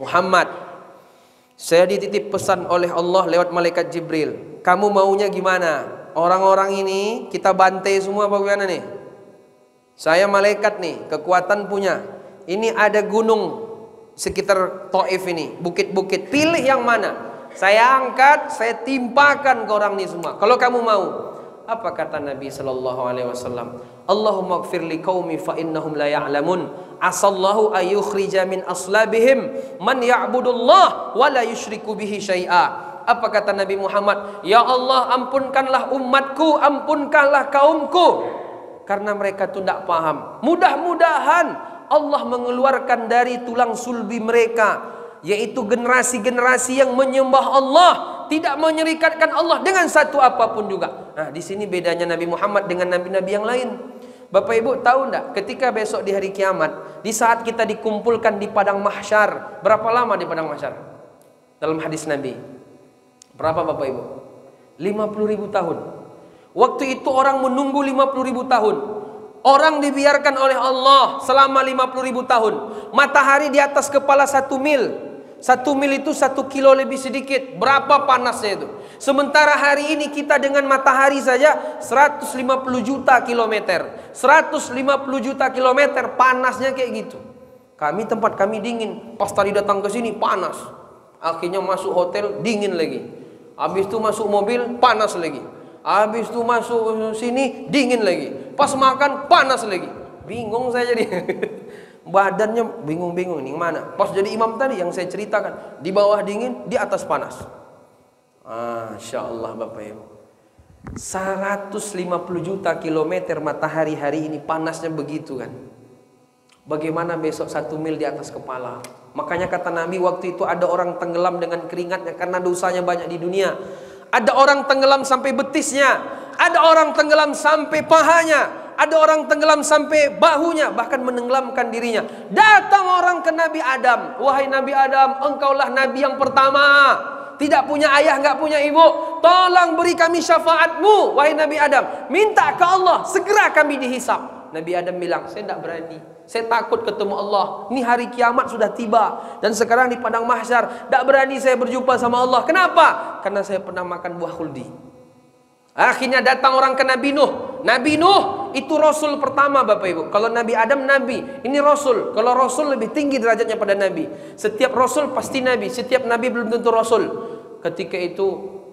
Muhammad, saya dititip pesan oleh Allah lewat malaikat Jibril. Kamu maunya gimana? Orang-orang ini kita bantai semua bagaimana nih? Saya malaikat nih, kekuatan punya. Ini ada gunung sekitar Taif ini, bukit-bukit. Pilih yang mana? Saya angkat, saya timpakan ke orang ini semua. Kalau kamu mau. Apa kata Nabi sallallahu alaihi wasallam? Allahumma ighfir li qaumi fa innahum la ya'lamun. Asallahu ayyukhrija min aslabihim man ya'budullah wa la yusyriku bihi syai'a. Apa kata Nabi Muhammad? Ya Allah, ampunkanlah umatku, ampunkanlah kaumku, karena mereka itu tidak paham. Mudah-mudahan Allah mengeluarkan dari tulang sulbi mereka, yaitu generasi-generasi yang menyembah Allah, tidak menyerikatkan Allah dengan satu apapun juga. Nah, di sini bedanya Nabi Muhammad dengan nabi-nabi yang lain. Bapak Ibu tahu enggak, ketika besok di hari kiamat, di saat kita dikumpulkan di padang mahsyar, berapa lama di padang mahsyar? Dalam hadis Nabi, berapa Bapak Ibu? 50.000 tahun. Waktu itu orang menunggu 50.000 tahun. Orang dibiarkan oleh Allah selama 50.000 tahun. Matahari di atas kepala 1 mil. 1 mil itu 1 kilo lebih sedikit. Berapa panasnya itu? Sementara hari ini kita dengan matahari saja 150 juta kilometer. 150 juta kilometer panasnya kayak gitu. Tempat kami dingin. Pas tadi datang ke sini panas. Akhirnya masuk hotel dingin lagi. Habis itu masuk mobil panas lagi. Habis itu masuk sini dingin lagi. Pas makan panas lagi. Bingung saya jadi. Badannya bingung-bingung ini mana. Pas jadi imam tadi yang saya ceritakan, di bawah dingin, di atas panas. Masya Allah Bapak Ibu. 150 juta kilometer matahari hari ini panasnya begitu kan. Bagaimana besok 1 mil di atas kepala. Makanya kata Nabi, waktu itu ada orang tenggelam dengan keringatnya karena dosanya banyak di dunia. Ada orang tenggelam sampai betisnya. Ada orang tenggelam sampai pahanya. Ada orang tenggelam sampai bahunya, bahkan menenggelamkan dirinya. Datang orang ke Nabi Adam. Wahai Nabi Adam, engkaulah Nabi yang pertama. Tidak punya ayah, nggak punya ibu. Tolong beri kami syafaatmu, wahai Nabi Adam. Minta ke Allah, segera kami dihisap. Nabi Adam bilang, saya tidak berani. Saya takut ketemu Allah. Ini hari kiamat sudah tiba. Dan sekarang di padang mahsyar, tidak berani saya berjumpa sama Allah. Kenapa? Karena saya pernah makan buah khuldi. Akhirnya datang orang ke Nabi Nuh. Nabi Nuh itu Rasul pertama Bapak Ibu. Kalau Nabi Adam Nabi, ini Rasul. Kalau Rasul lebih tinggi derajatnya pada Nabi. Setiap Rasul pasti Nabi. Setiap Nabi belum tentu Rasul. Ketika itu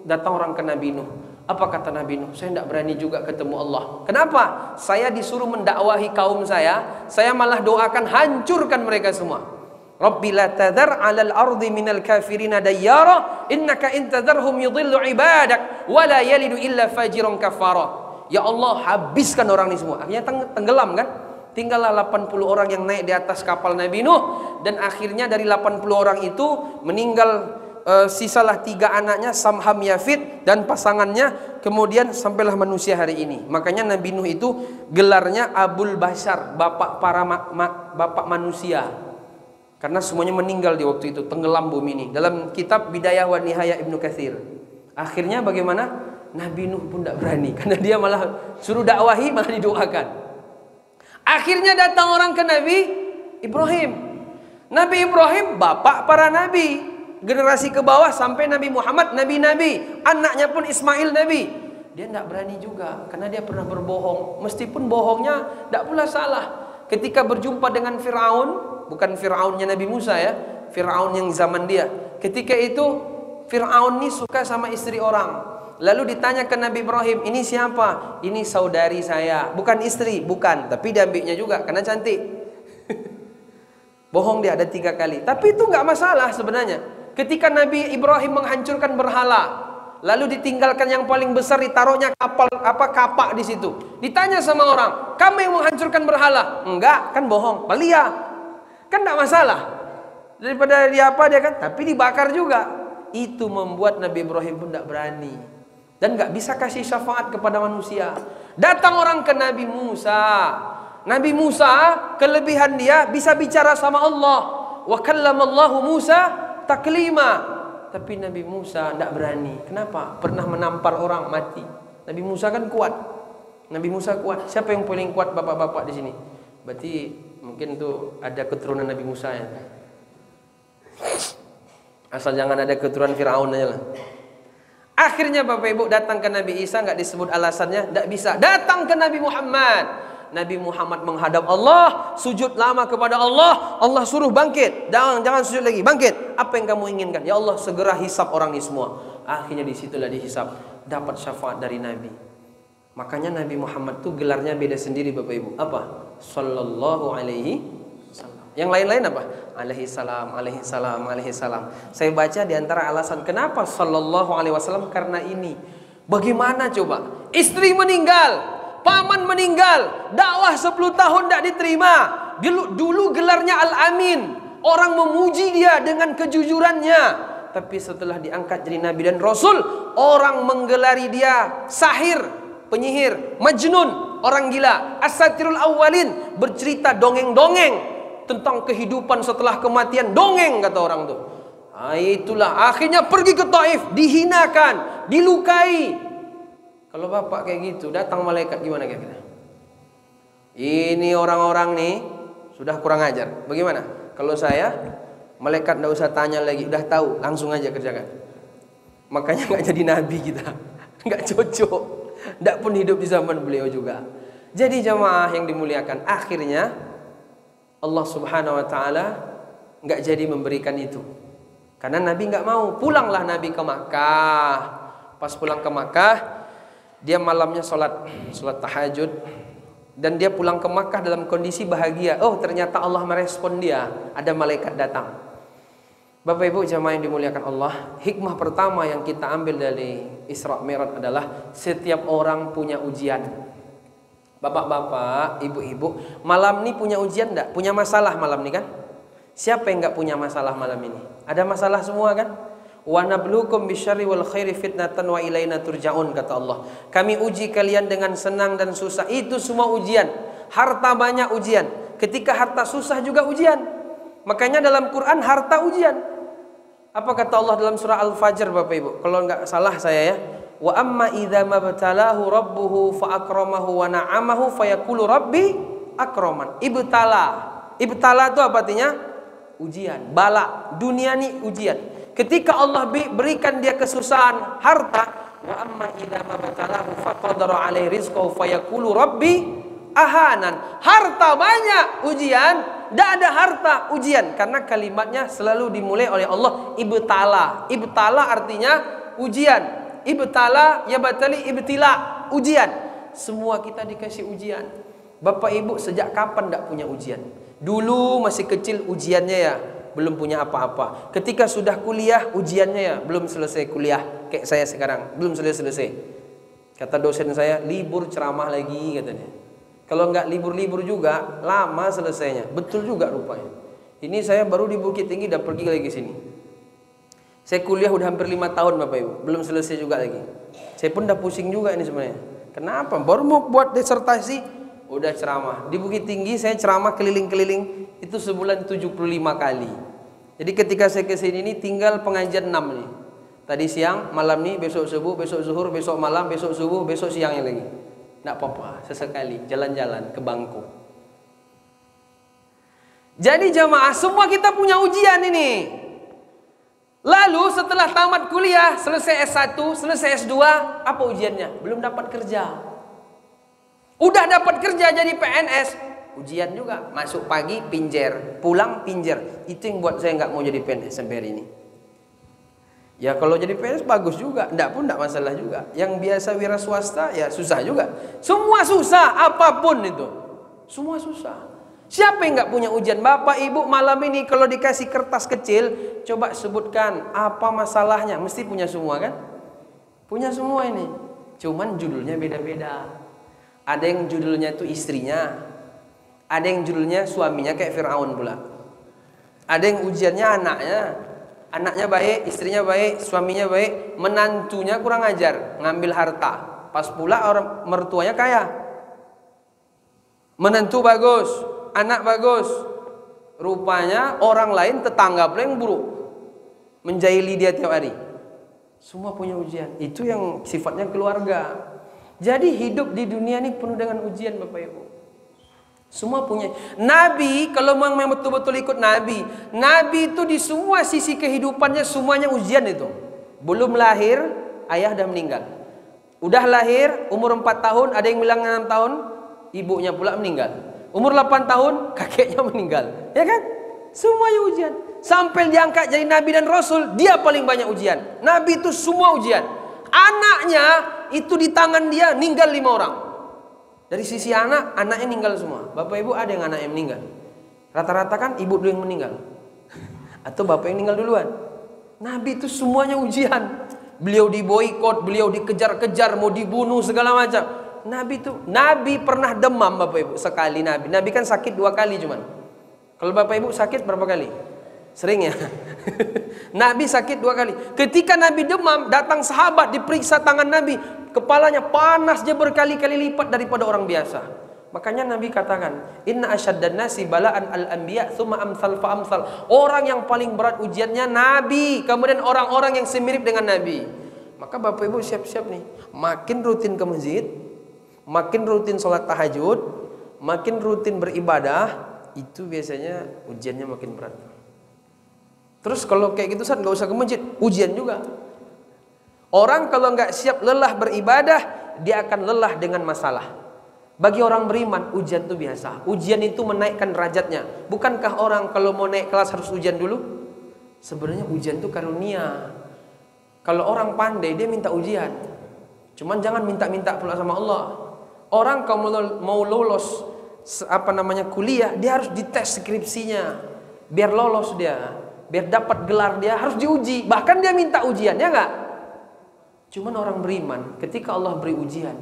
datang orang ke Nabi Nuh. Apa kata Nabi Nuh? Saya tidak berani juga ketemu Allah. Kenapa? Saya disuruh mendakwahi kaum saya malah doakan hancurkan mereka semua. Rabbi la tadhar 'alal ardi minal kafirina dayyara innaka in tadharhum yudhillu ibadak wa la yalidu illa fajiran kafara. Ya Allah, habiskan orang ini semua. Akhirnya tenggelam kan? Tinggallah 80 orang yang naik di atas kapal Nabi Nuh, dan akhirnya dari 80 orang itu meninggal sisalah 3 anaknya, Sam, Ham, Yafid dan pasangannya. Kemudian sampailah manusia hari ini. Makanya Nabi Nuh itu gelarnya Abul Bashar, bapak para bapak manusia. Karena semuanya meninggal di waktu itu, tenggelam bumi ini. Dalam kitab Bidayah wa Nihayah Ibnu Katsir. Akhirnya bagaimana? Nabi Nuh pun tidak berani, karena dia malah suruh dakwahi malah didoakan. Akhirnya datang orang ke Nabi Ibrahim. Nabi Ibrahim bapak para nabi, generasi ke bawah sampai Nabi Muhammad nabi-nabi, anaknya pun Ismail nabi. Dia tidak berani juga karena dia pernah berbohong. Meskipun bohongnya tidak pula salah. Ketika berjumpa dengan Firaun, bukan Fir'aunnya Nabi Musa ya, Fir'aun yang zaman dia. Ketika itu Fir'aun ini suka sama istri orang. Lalu ditanya ke Nabi Ibrahim, ini siapa? Ini saudari saya. Bukan istri, bukan. Tapi diambilnya juga karena cantik. Bohong dia ada 3 kali. Tapi itu nggak masalah sebenarnya. Ketika Nabi Ibrahim menghancurkan berhala, lalu ditinggalkan yang paling besar, ditaruhnya kapak di situ. Ditanya sama orang, kamu yang menghancurkan berhala? Enggak, kan bohong. Belia. Kan tidak masalah. Daripada dia kan, tapi dibakar juga. Itu membuat Nabi Ibrahim pun tidak berani. Dan nggak bisa kasih syafaat kepada manusia. Datang orang ke Nabi Musa. Nabi Musa, kelebihan dia bisa bicara sama Allah. Wa kallamallahu Musa taklima. Tapi Nabi Musa tidak berani. Kenapa? Pernah menampar orang mati. Nabi Musa kan kuat. Nabi Musa kuat. Siapa yang paling kuat bapak-bapak di sini? Berarti mungkin tuh ada keturunan Nabi Musa ya. Asal jangan ada keturunan Firaun aja lah. Akhirnya Bapak Ibu datang ke Nabi Isa, nggak disebut alasannya, nggak bisa. Datang ke Nabi Muhammad. Nabi Muhammad menghadap Allah, sujud lama kepada Allah. Allah suruh bangkit, jangan sujud lagi, bangkit. Apa yang kamu inginkan? Ya Allah, segera hisap orang ini semua. Akhirnya disitulah dihisap, dapat syafaat dari Nabi. Makanya Nabi Muhammad tuh gelarnya beda sendiri Bapak Ibu. Apa? Sallallahu alaihi wasallam. Yang lain-lain apa? Alaihi salam, alaihi salam, alaihi salam. Saya baca di antara alasan kenapa sallallahu alaihi wasallam, karena ini. Bagaimana coba? Istri meninggal, paman meninggal, dakwah 10 tahun tidak diterima. Dulu gelarnya Al-Amin. Orang memuji dia dengan kejujurannya. Tapi setelah diangkat jadi Nabi dan Rasul, orang menggelari dia sahir, penyihir, majnun, orang gila. Asatirul awwalin, bercerita dongeng-dongeng tentang kehidupan setelah kematian, dongeng kata orang tuh. Itulah akhirnya pergi ke Taif, dihinakan, dilukai. Kalau bapak kayak gitu, datang malaikat gimana kira-kira? Ini orang-orang nih sudah kurang ajar. Bagaimana? Kalau saya, malaikat tidak usah tanya lagi, udah tahu, langsung aja kerjakan. Makanya nggak jadi nabi kita, nggak cocok. Tidak pun hidup di zaman beliau juga. Jadi jamaah yang dimuliakan, akhirnya Allah Subhanahu wa taala nggak jadi memberikan itu. Karena Nabi nggak mau. Pulanglah Nabi ke Makkah. Pas pulang ke Makkah, dia malamnya sholat tahajud, dan dia pulang ke Makkah dalam kondisi bahagia. Oh, ternyata Allah merespon dia. Ada malaikat datang. Bapak Ibu jamaah yang dimuliakan Allah, hikmah pertama yang kita ambil dari Isra Mi'raj adalah setiap orang punya ujian. Bapak-bapak, ibu-ibu, malam ini punya ujian enggak? Punya masalah malam ini kan? Siapa yang enggak punya masalah malam ini? Ada masalah semua kan? Wa nabluukum bisyarri wal khairi fitnatan wa ilaina turja'un, kata Allah. Kami uji kalian dengan senang dan susah. Itu semua ujian. Harta banyak ujian. Ketika harta susah juga ujian. Makanya dalam Quran harta ujian. Apa kata Allah dalam surah Al-Fajr Bapak Ibu? Kalau enggak salah saya ya. Wa amma idza mabtalahu rabbuhu fa akramahu wa na'amahu fayaqulu rabbi akraman. Ibtala itu apa artinya? Ujian, bala. Dunia ini ujian. Ketika Allah berikan dia kesusahan harta, wa amma idza mabtalahu fa qadara alaihi rizqahu fayaqulu rabbi ahanan. Harta banyak ujian, tidak ada harta ujian, karena kalimatnya selalu dimulai oleh Allah ibtala. Ibtala artinya ujian. Ibtala yabatali ibtila, ujian. Semua kita dikasih ujian. Bapak Ibu sejak kapan tidak punya ujian? Dulu masih kecil ujiannya ya belum punya apa-apa. Ketika sudah kuliah ujiannya ya belum selesai kuliah. Kayak saya sekarang belum selesai. Kata dosen saya, libur ceramah lagi katanya. Kalau nggak libur-libur juga lama selesainya. Betul juga rupanya. Ini saya baru di Bukit Tinggi dan pergi lagi sini. Saya kuliah udah hampir 5 tahun Bapak Ibu, belum selesai juga lagi. Saya pun udah pusing juga ini sebenarnya. Kenapa? Baru mau buat disertasi, udah ceramah. Di Bukit Tinggi saya ceramah keliling-keliling, itu sebulan 75 kali. Jadi ketika saya kesini ini tinggal pengajian 6 nih. Tadi siang, malam nih, besok subuh, besok zuhur, besok malam, besok subuh, besok siangnya lagi. Nggak apa-apa, sesekali jalan-jalan ke Bangkok. Jadi jamaah, semua kita punya ujian ini. Lalu setelah tamat kuliah, selesai S1, selesai S2, apa ujiannya? Belum dapat kerja. Udah dapat kerja jadi PNS, ujian juga. Masuk pagi pinjer, pulang pinjer. Itu yang buat saya nggak mau jadi PNS sampai hari ini. Ya kalau jadi PNS bagus juga, enggak pun enggak masalah juga. Yang biasa wira swasta ya susah juga. Semua susah, apapun itu. Semua susah. Siapa yang nggak punya ujian? Bapak Ibu malam ini kalau dikasih kertas kecil, coba sebutkan apa masalahnya. Mesti punya semua kan? Punya semua ini. Cuman judulnya beda-beda. Ada yang judulnya itu istrinya, ada yang judulnya suaminya kayak Firaun pula. Ada yang ujiannya anaknya. Anaknya baik, istrinya baik, suaminya baik, menantunya kurang ajar, ngambil harta. Pas pula orang mertuanya kaya. Menantu bagus, anak bagus, rupanya orang lain tetangga pula yang buruk, menjahili dia tiap hari. Semua punya ujian. Itu yang sifatnya keluarga. Jadi hidup di dunia ini penuh dengan ujian Bapak Ibu. Semua punya. Nabi, kalau memang betul-betul ikut Nabi, Nabi itu di semua sisi kehidupannya semuanya ujian itu. Belum lahir, ayah dah meninggal. Udah lahir, umur 4 tahun, ada yang bilang 6 tahun, ibunya pula meninggal. Umur 8 tahun, kakeknya meninggal. Ya kan? Semuanya ujian. Sampai diangkat jadi Nabi dan Rasul, dia paling banyak ujian. Nabi itu semua ujian. Anaknya itu di tangan dia meninggal 5 orang. Dari sisi anak, anaknya meninggal semua. Bapak ibu ada yang anaknya meninggal. Rata-rata kan ibu dulu yang meninggal. Atau bapak yang meninggal duluan. Nabi itu semuanya ujian. Beliau diboikot, beliau dikejar-kejar, mau dibunuh segala macam. Nabi pernah demam bapak ibu sekali Nabi. Nabi kan sakit 2 kali cuman. Kalau bapak ibu sakit berapa kali? Sering ya. Nabi sakit 2 kali. Ketika Nabi demam, datang sahabat diperiksa tangan Nabi, kepalanya panas dia berkali-kali lipat daripada orang biasa. Makanya Nabi katakan, inna asyaddan nasi bala'an al-anbiya thumma amsal fa amsal. Orang yang paling berat ujiannya Nabi, kemudian orang-orang yang semirip dengan Nabi. Maka bapak ibu siap-siap nih, makin rutin ke masjid, makin rutin sholat tahajud, makin rutin beribadah, itu biasanya ujiannya makin berat. Terus kalau kayak gitu Ustaz, nggak usah ke masjid, ujian juga. Orang kalau nggak siap lelah beribadah, dia akan lelah dengan masalah. Bagi orang beriman, ujian itu biasa. Ujian itu menaikkan derajatnya. Bukankah orang kalau mau naik kelas harus ujian dulu? Sebenarnya ujian itu karunia. Kalau orang pandai, dia minta ujian. Cuman jangan minta-minta pula sama Allah. Orang kalau mau lolos kuliah, dia harus dites skripsinya. Biar lolos dia, biar dapat gelar dia harus diuji. Bahkan dia minta ujian, ya enggak? Cuman orang beriman, ketika Allah beri ujian,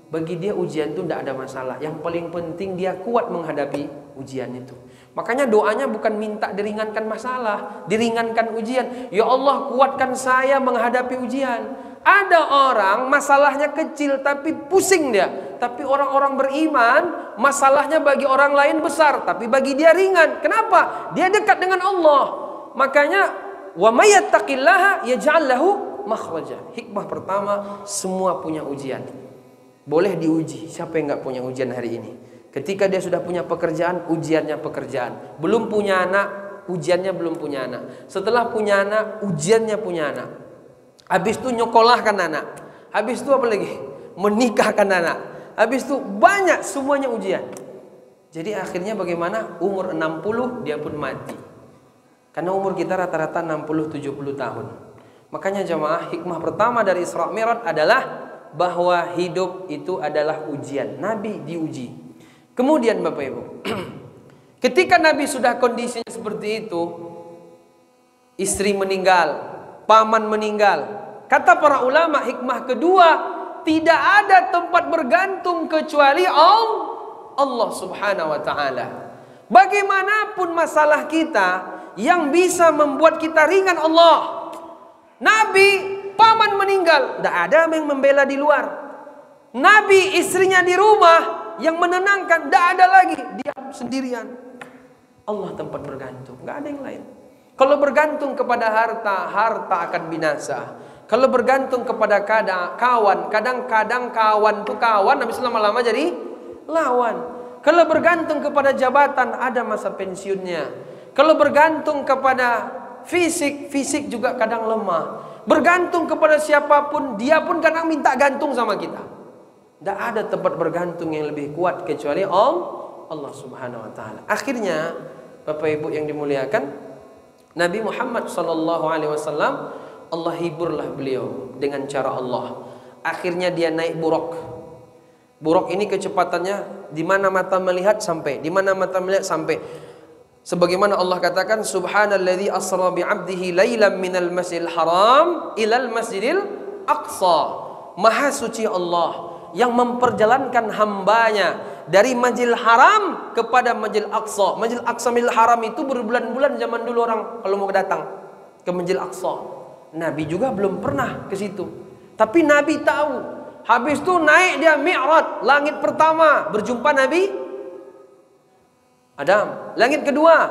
bagi dia ujian itu tidak ada masalah. Yang paling penting dia kuat menghadapi ujian itu. Makanya doanya bukan minta diringankan masalah, diringankan ujian. Ya Allah, kuatkan saya menghadapi ujian. Ada orang masalahnya kecil tapi pusing dia. Tapi orang-orang beriman, masalahnya bagi orang lain besar, tapi bagi dia ringan. Kenapa? Dia dekat dengan Allah. Makanya wa may yattaqillaha yaj'al lahu makhraja. Hikmah pertama, semua punya ujian. Boleh diuji. Siapa yang nggak punya ujian hari ini? Ketika dia sudah punya pekerjaan, ujiannya pekerjaan. Belum punya anak, ujiannya belum punya anak. Setelah punya anak, ujiannya punya anak. Habis itu nyokolahkan anak. Habis itu apa lagi? Menikahkan anak. Habis itu banyak, semuanya ujian. Jadi akhirnya bagaimana? Umur 60 dia pun mati. Karena umur kita rata-rata 60-70 tahun. Makanya jamaah, hikmah pertama dari Isra Mi'raj adalah bahwa hidup itu adalah ujian. Nabi diuji. Kemudian Bapak Ibu, ketika Nabi sudah kondisinya seperti itu, istri meninggal, paman meninggal. Kata para ulama, hikmah kedua, tidak ada tempat bergantung kecuali Allah Subhanahu wa ta'ala. Bagaimanapun masalah kita, yang bisa membuat kita ringan Allah. Nabi, paman meninggal, tidak ada yang membela di luar. Nabi, istrinya di rumah, yang menenangkan, tidak ada lagi, diam sendirian. Allah tempat bergantung, nggak ada yang lain. Kalau bergantung kepada harta, harta akan binasa. Kalau bergantung kepada kawan, kadang-kadang kawan itu kawan, habis lama-lama jadi lawan. Kalau bergantung kepada jabatan, ada masa pensiunnya. Kalau bergantung kepada fisik juga kadang lemah. Bergantung kepada siapapun, dia pun kadang minta gantung sama kita. Tidak ada tempat bergantung yang lebih kuat kecuali Allah Subhanahu wa ta'ala. Akhirnya, Bapak Ibu yang dimuliakan, Nabi Muhammad SAW, Allah hiburlah beliau dengan cara Allah. Akhirnya dia naik buraq. Buraq ini kecepatannya di mana mata melihat sampai, di mana mata melihat sampai. Sebagaimana Allah katakan, Subhanalladzi asra bi'abdihi lailan minal masjidil haram ilal masjidil aqsa. Maha suci Allah yang memperjalankan hambanya dari Masjidil Haram kepada Masjidil Aqsa. Masjidil Aqsa, Masjidil Haram itu berbulan-bulan zaman dulu orang kalau mau datang ke Masjidil Aqsa. Nabi juga belum pernah ke situ. Tapi Nabi tahu. Habis itu naik dia Mi'raj, langit pertama berjumpa Nabi Adam. Langit kedua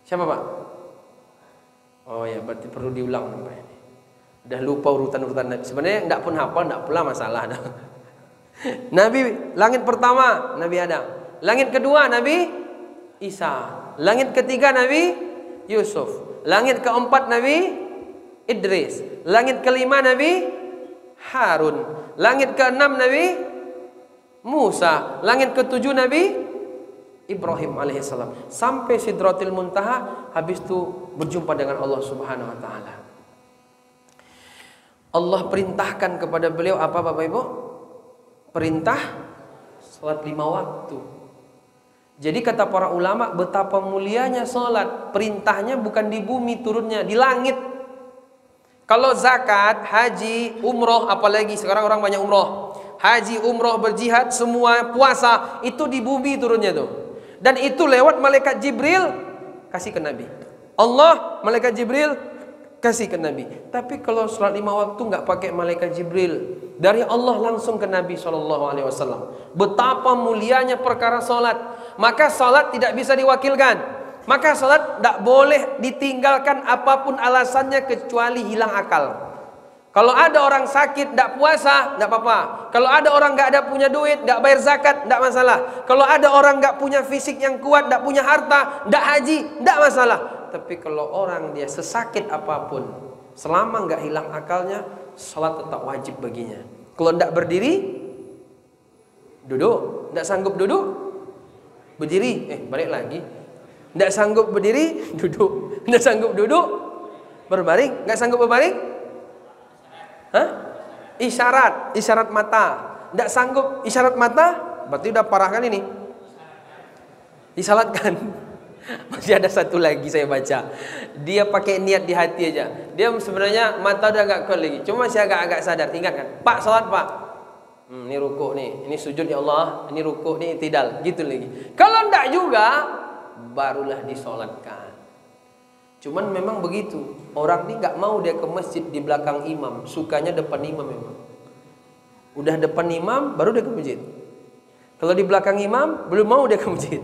siapa Pak? Oh ya, berarti perlu diulang Pak ini. Udah lupa urutan-urutan Nabi. Sebenarnya enggak pun hafal, enggak pula masalah. Nabi langit pertama Nabi Adam, langit kedua Nabi Isa, langit ketiga Nabi Yusuf, langit keempat Nabi Idris, langit kelima Nabi Harun, langit keenam Nabi Musa, langit ketujuh Nabi Ibrahim alaihissalam, sampai Sidratil Muntaha. Habis itu berjumpa dengan Allah Subhanahu wa taala. Allah perintahkan kepada beliau apa Bapak Ibu? Perintah salat 5 waktu. Jadi kata para ulama, betapa mulianya salat. Perintahnya bukan di bumi turunnya, di langit. Kalau zakat, haji, umroh, apalagi sekarang orang banyak umroh, haji, umroh, berjihad, semua puasa, itu di bumi turunnya tuh. Dan itu lewat malaikat Jibril kasih ke Nabi. Allah, malaikat Jibril kasih ke Nabi. Tapi kalau salat 5 waktu nggak pakai malaikat Jibril, dari Allah langsung ke Nabi SAW. Betapa mulianya perkara salat. Maka salat tidak bisa diwakilkan. Maka salat tidak boleh ditinggalkan apapun alasannya kecuali hilang akal. Kalau ada orang sakit tidak puasa, tidak apa-apa. Kalau ada orang nggak ada punya duit, tidak bayar zakat, tidak masalah. Kalau ada orang nggak punya fisik yang kuat, tidak punya harta, tidak haji, tidak masalah. Tapi kalau orang dia sesakit apapun, selama nggak hilang akalnya, salat tetap wajib baginya. Kalau tidak berdiri, duduk. Tidak sanggup duduk, berdiri. Balik lagi. Tidak sanggup berdiri, duduk. Tidak sanggup duduk, berbaring. Nggak sanggup berbaring, isyarat mata. Tidak sanggup isyarat mata, berarti udah parah kan ini. Disalatkan. Masih ada satu lagi saya baca. Dia pakai niat di hati aja. Dia sebenarnya mata udah agak kuat lagi, cuma masih agak-agak sadar. Ingatkan, Pak, salat Pak. Ini rukuk nih, ini sujud ya Allah, ini rukuk nih, tidal, gitu lagi. Kalau enggak juga, barulah disolatkan. Cuman memang begitu. Orang ini nggak mau dia ke masjid di belakang imam, sukanya depan imam memang. Udah depan imam, baru dia ke masjid. Kalau di belakang imam, belum mau dia ke masjid.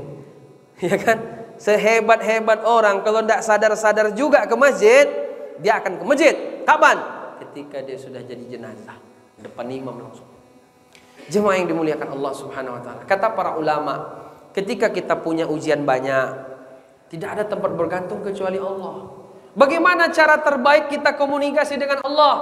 Ya kan? Sehebat-hebat orang, kalau tidak sadar-sadar juga ke masjid, dia akan ke masjid. Kapan? Ketika dia sudah jadi jenazah, depan imam langsung. Jemaah yang dimuliakan Allah Subhanahu wa taala. Kata para ulama, ketika kita punya ujian banyak, tidak ada tempat bergantung kecuali Allah. Bagaimana cara terbaik kita komunikasi dengan Allah?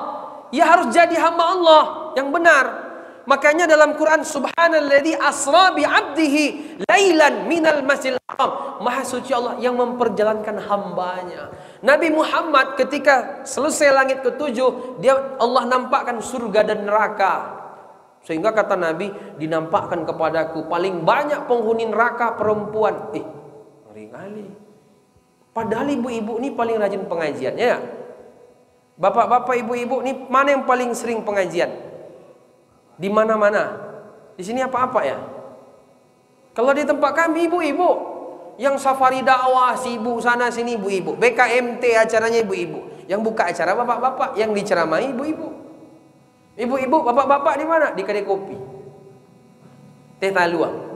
Ya harus jadi hamba Allah yang benar. Makanya dalam Quran, Subhanalladzi asra bi 'abdihi lailan minal masjidil haram. Maha suci Allah yang memperjalankan hambanya. Nabi Muhammad ketika selesai langit ketujuh, Allah nampakkan surga dan neraka. Sehingga kata Nabi, dinampakkan kepadaku paling banyak penghuni neraka perempuan. Ngeri kali. Padahal ibu-ibu ini paling rajin pengajian, ya. Bapak-bapak, ibu-ibu ini mana yang paling sering pengajian? Di mana-mana. Di sini apa-apa ya? Kalau di tempat kami ibu-ibu, yang safari dakwah sibuk sana sini ibu-ibu, BKMT acaranya ibu-ibu, yang buka acara bapak-bapak, yang diceramai ibu-ibu. Ibu-ibu, bapak-bapak di mana? Di kedai kopi, teh taluang.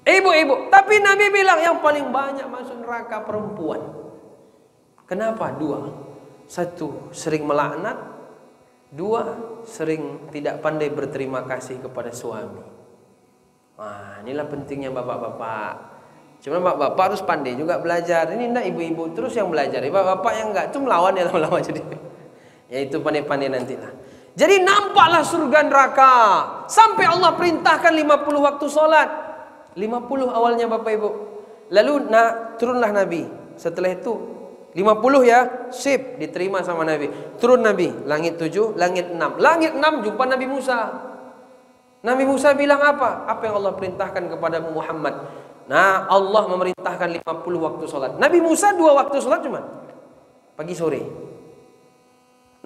Ibu-ibu. Tapi Nabi bilang yang paling banyak masuk neraka perempuan. Kenapa? 2. 1, sering melaknat. 2, sering tidak pandai berterima kasih kepada suami. Wah, inilah pentingnya bapak-bapak. Cuma bapak-bapak harus pandai juga belajar. Ini enggak ibu-ibu terus yang belajar. Bapak-bapak yang enggak, itu melawan ya lama-lama jadi. Ya itu pandai-pandai nantilah. Jadi nampaklah surga neraka. Sampai Allah perintahkan 50 waktu sholat. 50 awalnya Bapak Ibu. Lalu turunlah Nabi. Setelah itu 50 ya, sip, diterima sama Nabi. Turun Nabi, langit 7, langit 6. Langit 6 jumpa Nabi Musa. Nabi Musa bilang apa? Apa yang Allah perintahkan kepada Muhammad? Nah, Allah memerintahkan 50 waktu sholat. Nabi Musa 2 waktu sholat cuma pagi sore.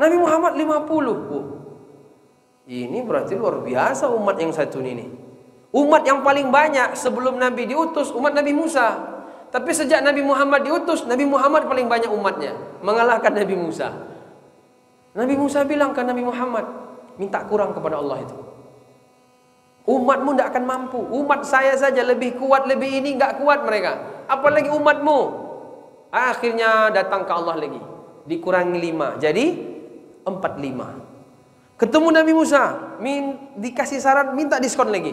Nabi Muhammad 50. Ini berarti luar biasa umat yang satu ini. Umat yang paling banyak sebelum Nabi diutus umat Nabi Musa. Tapi sejak Nabi Muhammad diutus, Nabi Muhammad paling banyak umatnya, mengalahkan Nabi Musa. Nabi Musa bilang ke Nabi Muhammad, minta kurang kepada Allah itu. Umatmu tidak akan mampu. Umat saya saja lebih kuat, lebih ini nggak kuat mereka. Apalagi umatmu. Akhirnya datang ke Allah lagi, dikurangi 5, jadi 45. Ketemu Nabi Musa, dikasih saran minta diskon lagi.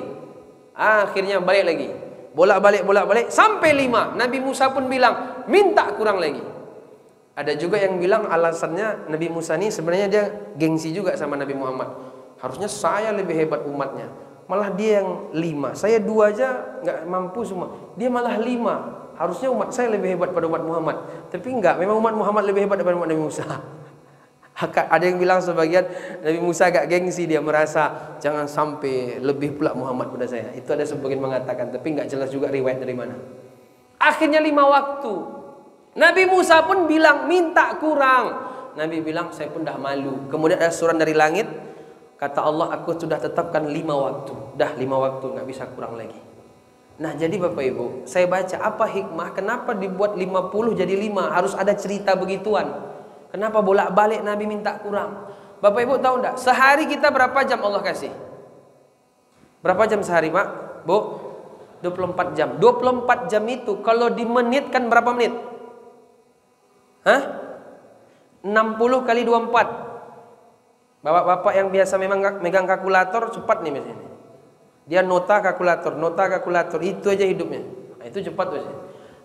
Akhirnya balik lagi. Bolak-balik sampai 5. Nabi Musa pun bilang, minta kurang lagi. Ada juga yang bilang alasannya Nabi Musa ini sebenarnya dia gengsi juga sama Nabi Muhammad. Harusnya saya lebih hebat umatnya. Malah dia yang 5. Saya 2 aja nggak mampu semua. Dia malah 5. Harusnya umat saya lebih hebat pada umat Muhammad. Tapi enggak, memang umat Muhammad lebih hebat daripada umat Nabi Musa. Ada yang bilang sebagian Nabi Musa agak gengsi, dia merasa jangan sampai lebih pula Muhammad pada saya. Itu ada sebagian mengatakan, tapi nggak jelas juga riwayat dari mana. Akhirnya 5 waktu. Nabi Musa pun bilang minta kurang. Nabi bilang saya pun dah malu. Kemudian ada surat dari langit, kata Allah, aku sudah tetapkan 5 waktu. Dah 5 waktu, nggak bisa kurang lagi. Nah jadi Bapak Ibu, saya baca apa hikmah, kenapa dibuat 50 jadi 5, harus ada cerita begituan. Kenapa bolak-balik Nabi minta kurang? Bapak Ibu tahu enggak? Sehari kita berapa jam Allah kasih? Berapa jam sehari, Pak? Bu? 24 jam. 24 jam itu kalau dimenitkan berapa menit? Hah? 60 kali 24. Bapak-bapak yang biasa memang megang kalkulator cepat nih misalnya. Dia nota kalkulator, itu aja hidupnya. Nah, itu cepat tuh.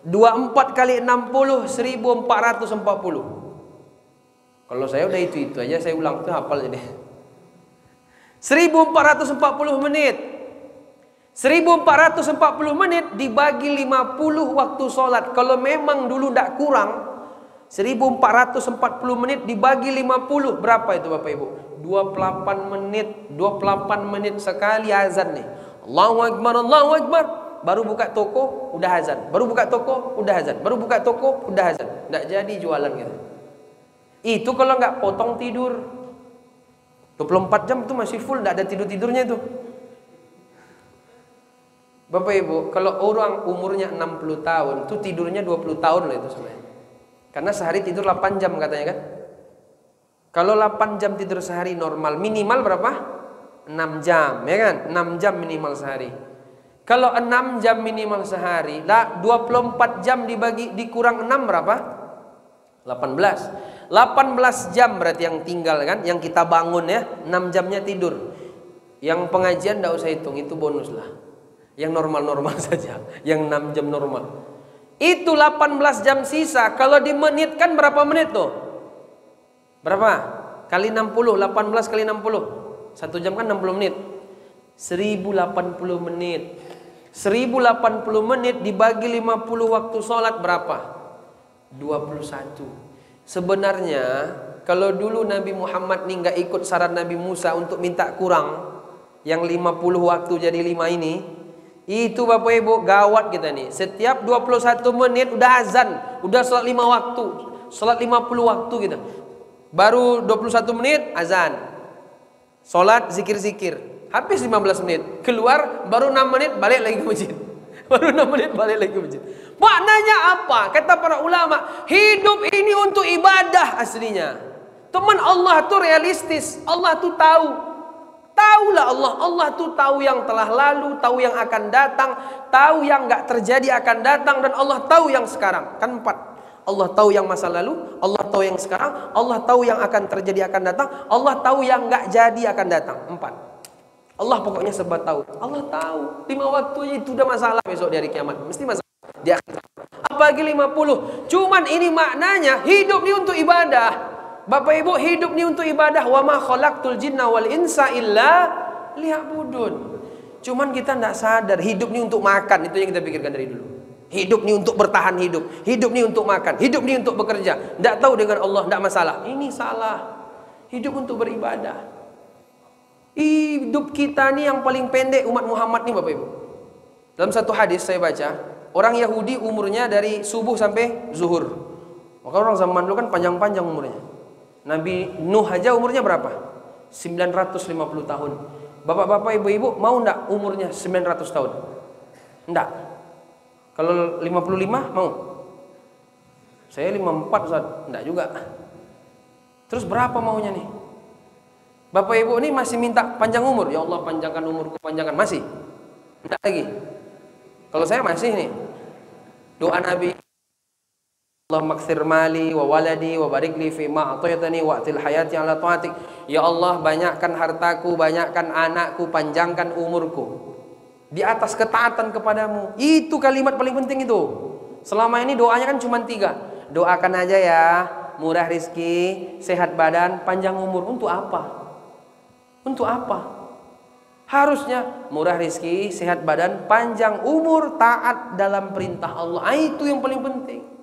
24 kali 60 1440. Kalau saya udah itu aja saya ulang tuh hafal jadi. 1440 menit. 1440 menit dibagi 50 waktu sholat. Kalau memang dulu tidak kurang 1440 menit dibagi 50 berapa itu Bapak Ibu? 28 menit. 28 menit sekali azan nih. Allahu Akbar, Allahu Akbar. Baru buka toko udah azan. Baru buka toko udah azan. Baru buka toko udah azan. Tidak jadi jualan gitu. Itu kalau nggak potong tidur 24 jam itu masih full, nggak ada tidur-tidurnya itu. Bapak Ibu, kalau orang umurnya 60 tahun itu tidurnya 20 tahun loh itu sebenarnya. Karena sehari tidur 8 jam katanya kan. Kalau 8 jam tidur sehari normal, minimal berapa? 6 jam, ya kan? 6 jam minimal sehari. Kalau 6 jam minimal sehari, lah 24 jam dikurang 6 berapa? 18 jam berarti yang tinggal kan, yang kita bangun ya, 6 jamnya tidur. Yang pengajian enggak usah hitung, itu bonus lah. Yang normal-normal saja, yang 6 jam normal. Itu 18 jam sisa, kalau dimenitkan berapa menit tuh? Berapa? Kali 60, 18 kali 60. 1 jam kan 60 menit. 1080 menit. 1080 menit dibagi 50 waktu sholat berapa? 21. Sebenarnya kalau dulu Nabi Muhammad nih nggak ikut saran Nabi Musa untuk minta kurang, yang 50 waktu jadi 5 ini, itu Bapak Ibu gawat kita nih. Setiap 21 menit udah azan, udah sholat 5 waktu, sholat 50 waktu gitu. Baru 21 menit azan, sholat zikir-zikir, habis 15 menit, keluar baru 6 menit balik lagi ke masjid. Baru 6 menit balik lagi ke masjid. Maknanya apa? Kata para ulama, hidup ini untuk ibadah aslinya. Teman, Allah tuh realistis. Allah tuh tahu. Taulah Allah. Allah tuh tahu yang telah lalu, tahu yang akan datang, tahu yang nggak terjadi akan datang, dan Allah tahu yang sekarang. Kan 4. Allah tahu yang masa lalu, Allah tahu yang sekarang, Allah tahu yang akan terjadi akan datang, Allah tahu yang nggak jadi akan datang. 4. Allah pokoknya serba tahu. Allah tahu 5 waktu itu udah masalah besok di hari kiamat. Mesti masalah di akhir. Apalagi 50. Cuman ini maknanya hidup ini untuk ibadah. Bapak Ibu, hidup ini untuk ibadah. Wa ma khalaqtul jinna wal insa illa liya'budun. Cuman kita tidak sadar hidup ini untuk makan. Itu yang kita pikirkan dari dulu. Hidup ini untuk bertahan hidup. Hidup ini untuk makan. Hidup ini untuk bekerja. Tidak tahu dengan Allah, tidak masalah. Ini salah. Hidup untuk beribadah. Hidup kita nih yang paling pendek umat Muhammad nih Bapak Ibu. Dalam satu hadis saya baca, orang Yahudi umurnya dari subuh sampai zuhur. Maka orang zaman dulu kan panjang-panjang umurnya. Nabi Nuh aja umurnya berapa? 950 tahun. Bapak-bapak, ibu-ibu mau enggak umurnya 900 tahun? Enggak. Kalau 55 mau? Saya 54 Ustaz. Enggak juga. Terus berapa maunya nih? Bapak Ibu ini masih minta panjang umur. Ya Allah, panjangkan umurku, panjangkan. Masih? Enggak lagi. Kalau saya masih nih. Doa Nabi Allahumma kthir mali wa waladi wa barik li fi ma a'taytani wa atil hayati ala ta'atik. Ya Allah, banyakkan hartaku, banyakkan anakku, panjangkan umurku di atas ketaatan kepadamu. Itu kalimat paling penting itu. Selama ini doanya kan cuma 3. Doakan aja ya, murah rizki, sehat badan, panjang umur. Untuk apa? Untuk apa? Harusnya murah rizki, sehat badan, panjang umur, taat dalam perintah Allah. Itu yang paling penting.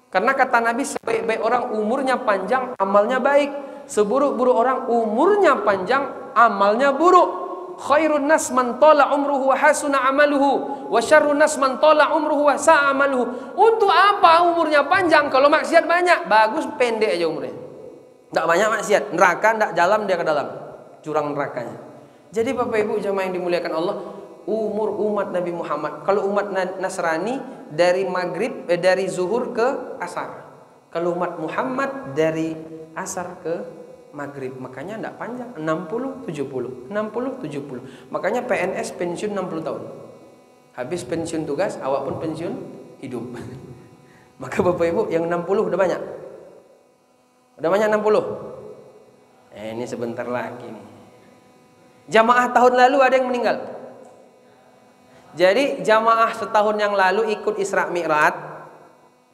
Karena kata Nabi, sebaik-baik orang umurnya panjang, amalnya baik. Seburuk-buruk orang umurnya panjang, amalnya buruk. Khairun nas man tala umruhu wa hasuna amaluhu, wa syarrun nas man tala umruhu wa sa'a amaluhu. Untuk apa umurnya panjang kalau maksiat banyak? Bagus pendek aja umurnya. Enggak banyak maksiat, neraka enggak jalan dia ke dalam jurang nerakanya. Jadi Bapak Ibu jamaah yang dimuliakan Allah, umur umat Nabi Muhammad, kalau umat Nasrani dari maghrib dari zuhur ke asar. Kalau umat Muhammad dari asar ke maghrib. Makanya tidak panjang, 60-70 60-70. Makanya PNS pensiun 60 tahun. Habis pensiun tugas, awak pun pensiun hidup. Maka Bapak Ibu yang 60 udah banyak. Udah banyak 60. Ini sebentar lagi nih. Jamaah tahun lalu ada yang meninggal. Jadi jamaah setahun yang lalu ikut Isra Mi'raj,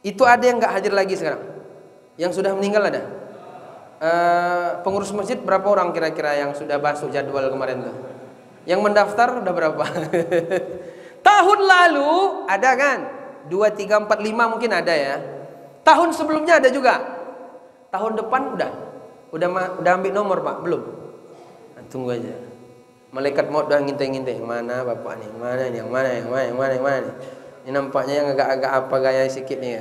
itu ada yang nggak hadir lagi sekarang. Yang sudah meninggal ada. Pengurus masjid berapa orang kira-kira yang sudah masuk jadwal kemarin tuh? Yang mendaftar udah berapa? Tahun lalu ada kan? 2, 3, 4, 5 mungkin ada ya. Tahun sebelumnya ada juga. Tahun depan udah ambil nomor Pak? Belum? Nah, tunggu aja. Malaikat maut udah ngintai-ngintai. Mana bapak nih? Mana nih? Yang mana? Yang mana? Yang mana? Yang mana nih? Ini nampaknya yang agak-agak apa gaya sikit nih.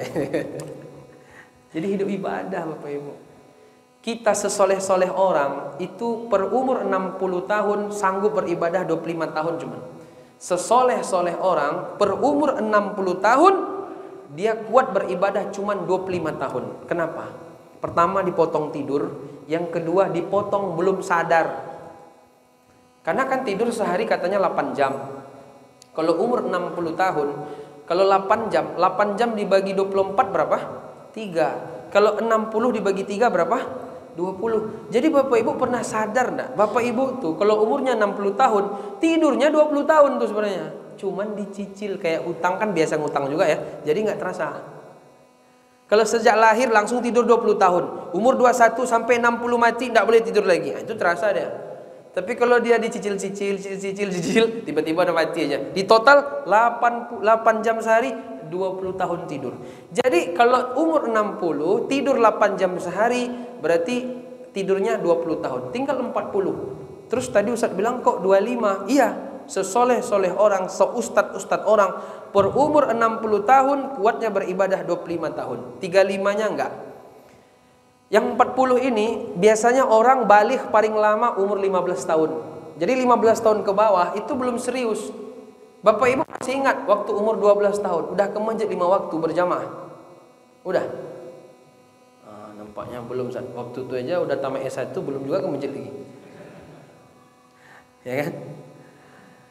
Jadi hidup ibadah Bapak Ibu. Kita sesoleh-soleh orang itu per umur 60 tahun sanggup beribadah 25 tahun cuman. Sesoleh-soleh orang per umur 60 tahun dia kuat beribadah cuman 25 tahun. Kenapa? Pertama dipotong tidur, yang kedua dipotong belum sadar. Karena kan tidur sehari katanya 8 jam. Kalau umur 60 tahun, kalau 8 jam dibagi 24 berapa? 3. Kalau 60 dibagi 3 berapa? 20. Jadi Bapak Ibu pernah sadar enggak? Bapak Ibu tuh kalau umurnya 60 tahun, tidurnya 20 tahun tuh sebenarnya. Cuman dicicil kayak utang, kan biasa ngutang juga ya. Jadi nggak terasa. Kalau sejak lahir langsung tidur 20 tahun. Umur 21 sampai 60 mati enggak boleh tidur lagi. Nah, itu terasa dia. Tapi kalau dia dicicil, tiba-tiba udah mati aja. Di total 8 jam sehari, 20 tahun tidur. Jadi kalau umur 60, tidur 8 jam sehari, berarti tidurnya 20 tahun. Tinggal 40. Terus tadi Ustadz bilang kok 25? Iya, sesoleh-soleh orang, seustad-ustad orang, per umur 60 tahun, kuatnya beribadah 25 tahun. 35-nya enggak. Yang 40 ini biasanya orang balik paling lama umur 15 tahun. Jadi 15 tahun ke bawah itu belum serius. Bapak Ibu masih ingat waktu umur 12 tahun udah ke masjid 5 waktu berjamaah? Udah? Nampaknya belum. Waktu itu aja udah tamat S1 belum juga ke masjid lagi. Ya kan?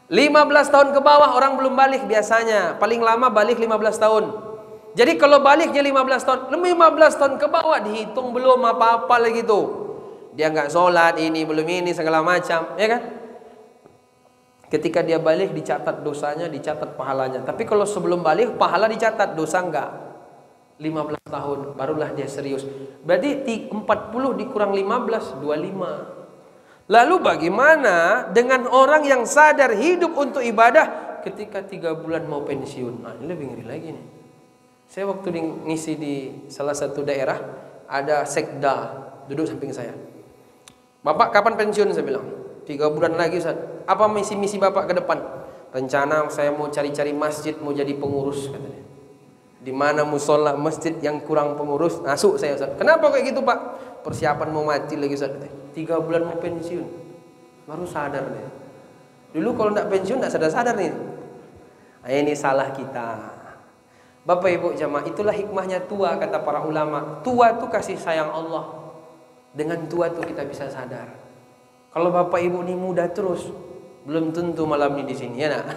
15 tahun ke bawah orang belum balik biasanya. Paling lama balik 15 tahun. Jadi kalau baliknya 15 tahun ke bawah dihitung belum apa-apa lagi tuh. Dia nggak sholat, ini belum ini segala macam, ya kan? Ketika dia balik dicatat dosanya, dicatat pahalanya. Tapi kalau sebelum balik pahala dicatat, dosa enggak. 15 tahun barulah dia serius. Berarti 40 dikurang 15, 25. Lalu bagaimana dengan orang yang sadar hidup untuk ibadah ketika 3 bulan mau pensiun? Nah, ini lebih ngeri lagi nih. Saya waktu ngisi di salah satu daerah, ada sekda duduk samping saya. Bapak kapan pensiun? Saya bilang 3 bulan lagi Ustaz. Apa misi-misi Bapak ke depan? Rencana saya mau cari-cari masjid, mau jadi pengurus katanya. Di mana musola masjid yang kurang pengurus, masuk saya Ustaz. Kenapa kayak gitu Pak? Persiapan mau mati lagi Ustaz. 3 bulan mau pensiun. Baru sadar dia. Dulu kalau enggak pensiun enggak sadar-sadar nih. Nah, ini salah kita. Bapak Ibu jamaah, itulah hikmahnya tua kata para ulama. Tua itu kasih sayang Allah. Dengan tua itu kita bisa sadar. Kalau Bapak Ibu ini muda terus, belum tentu malam ini di sini ya nak.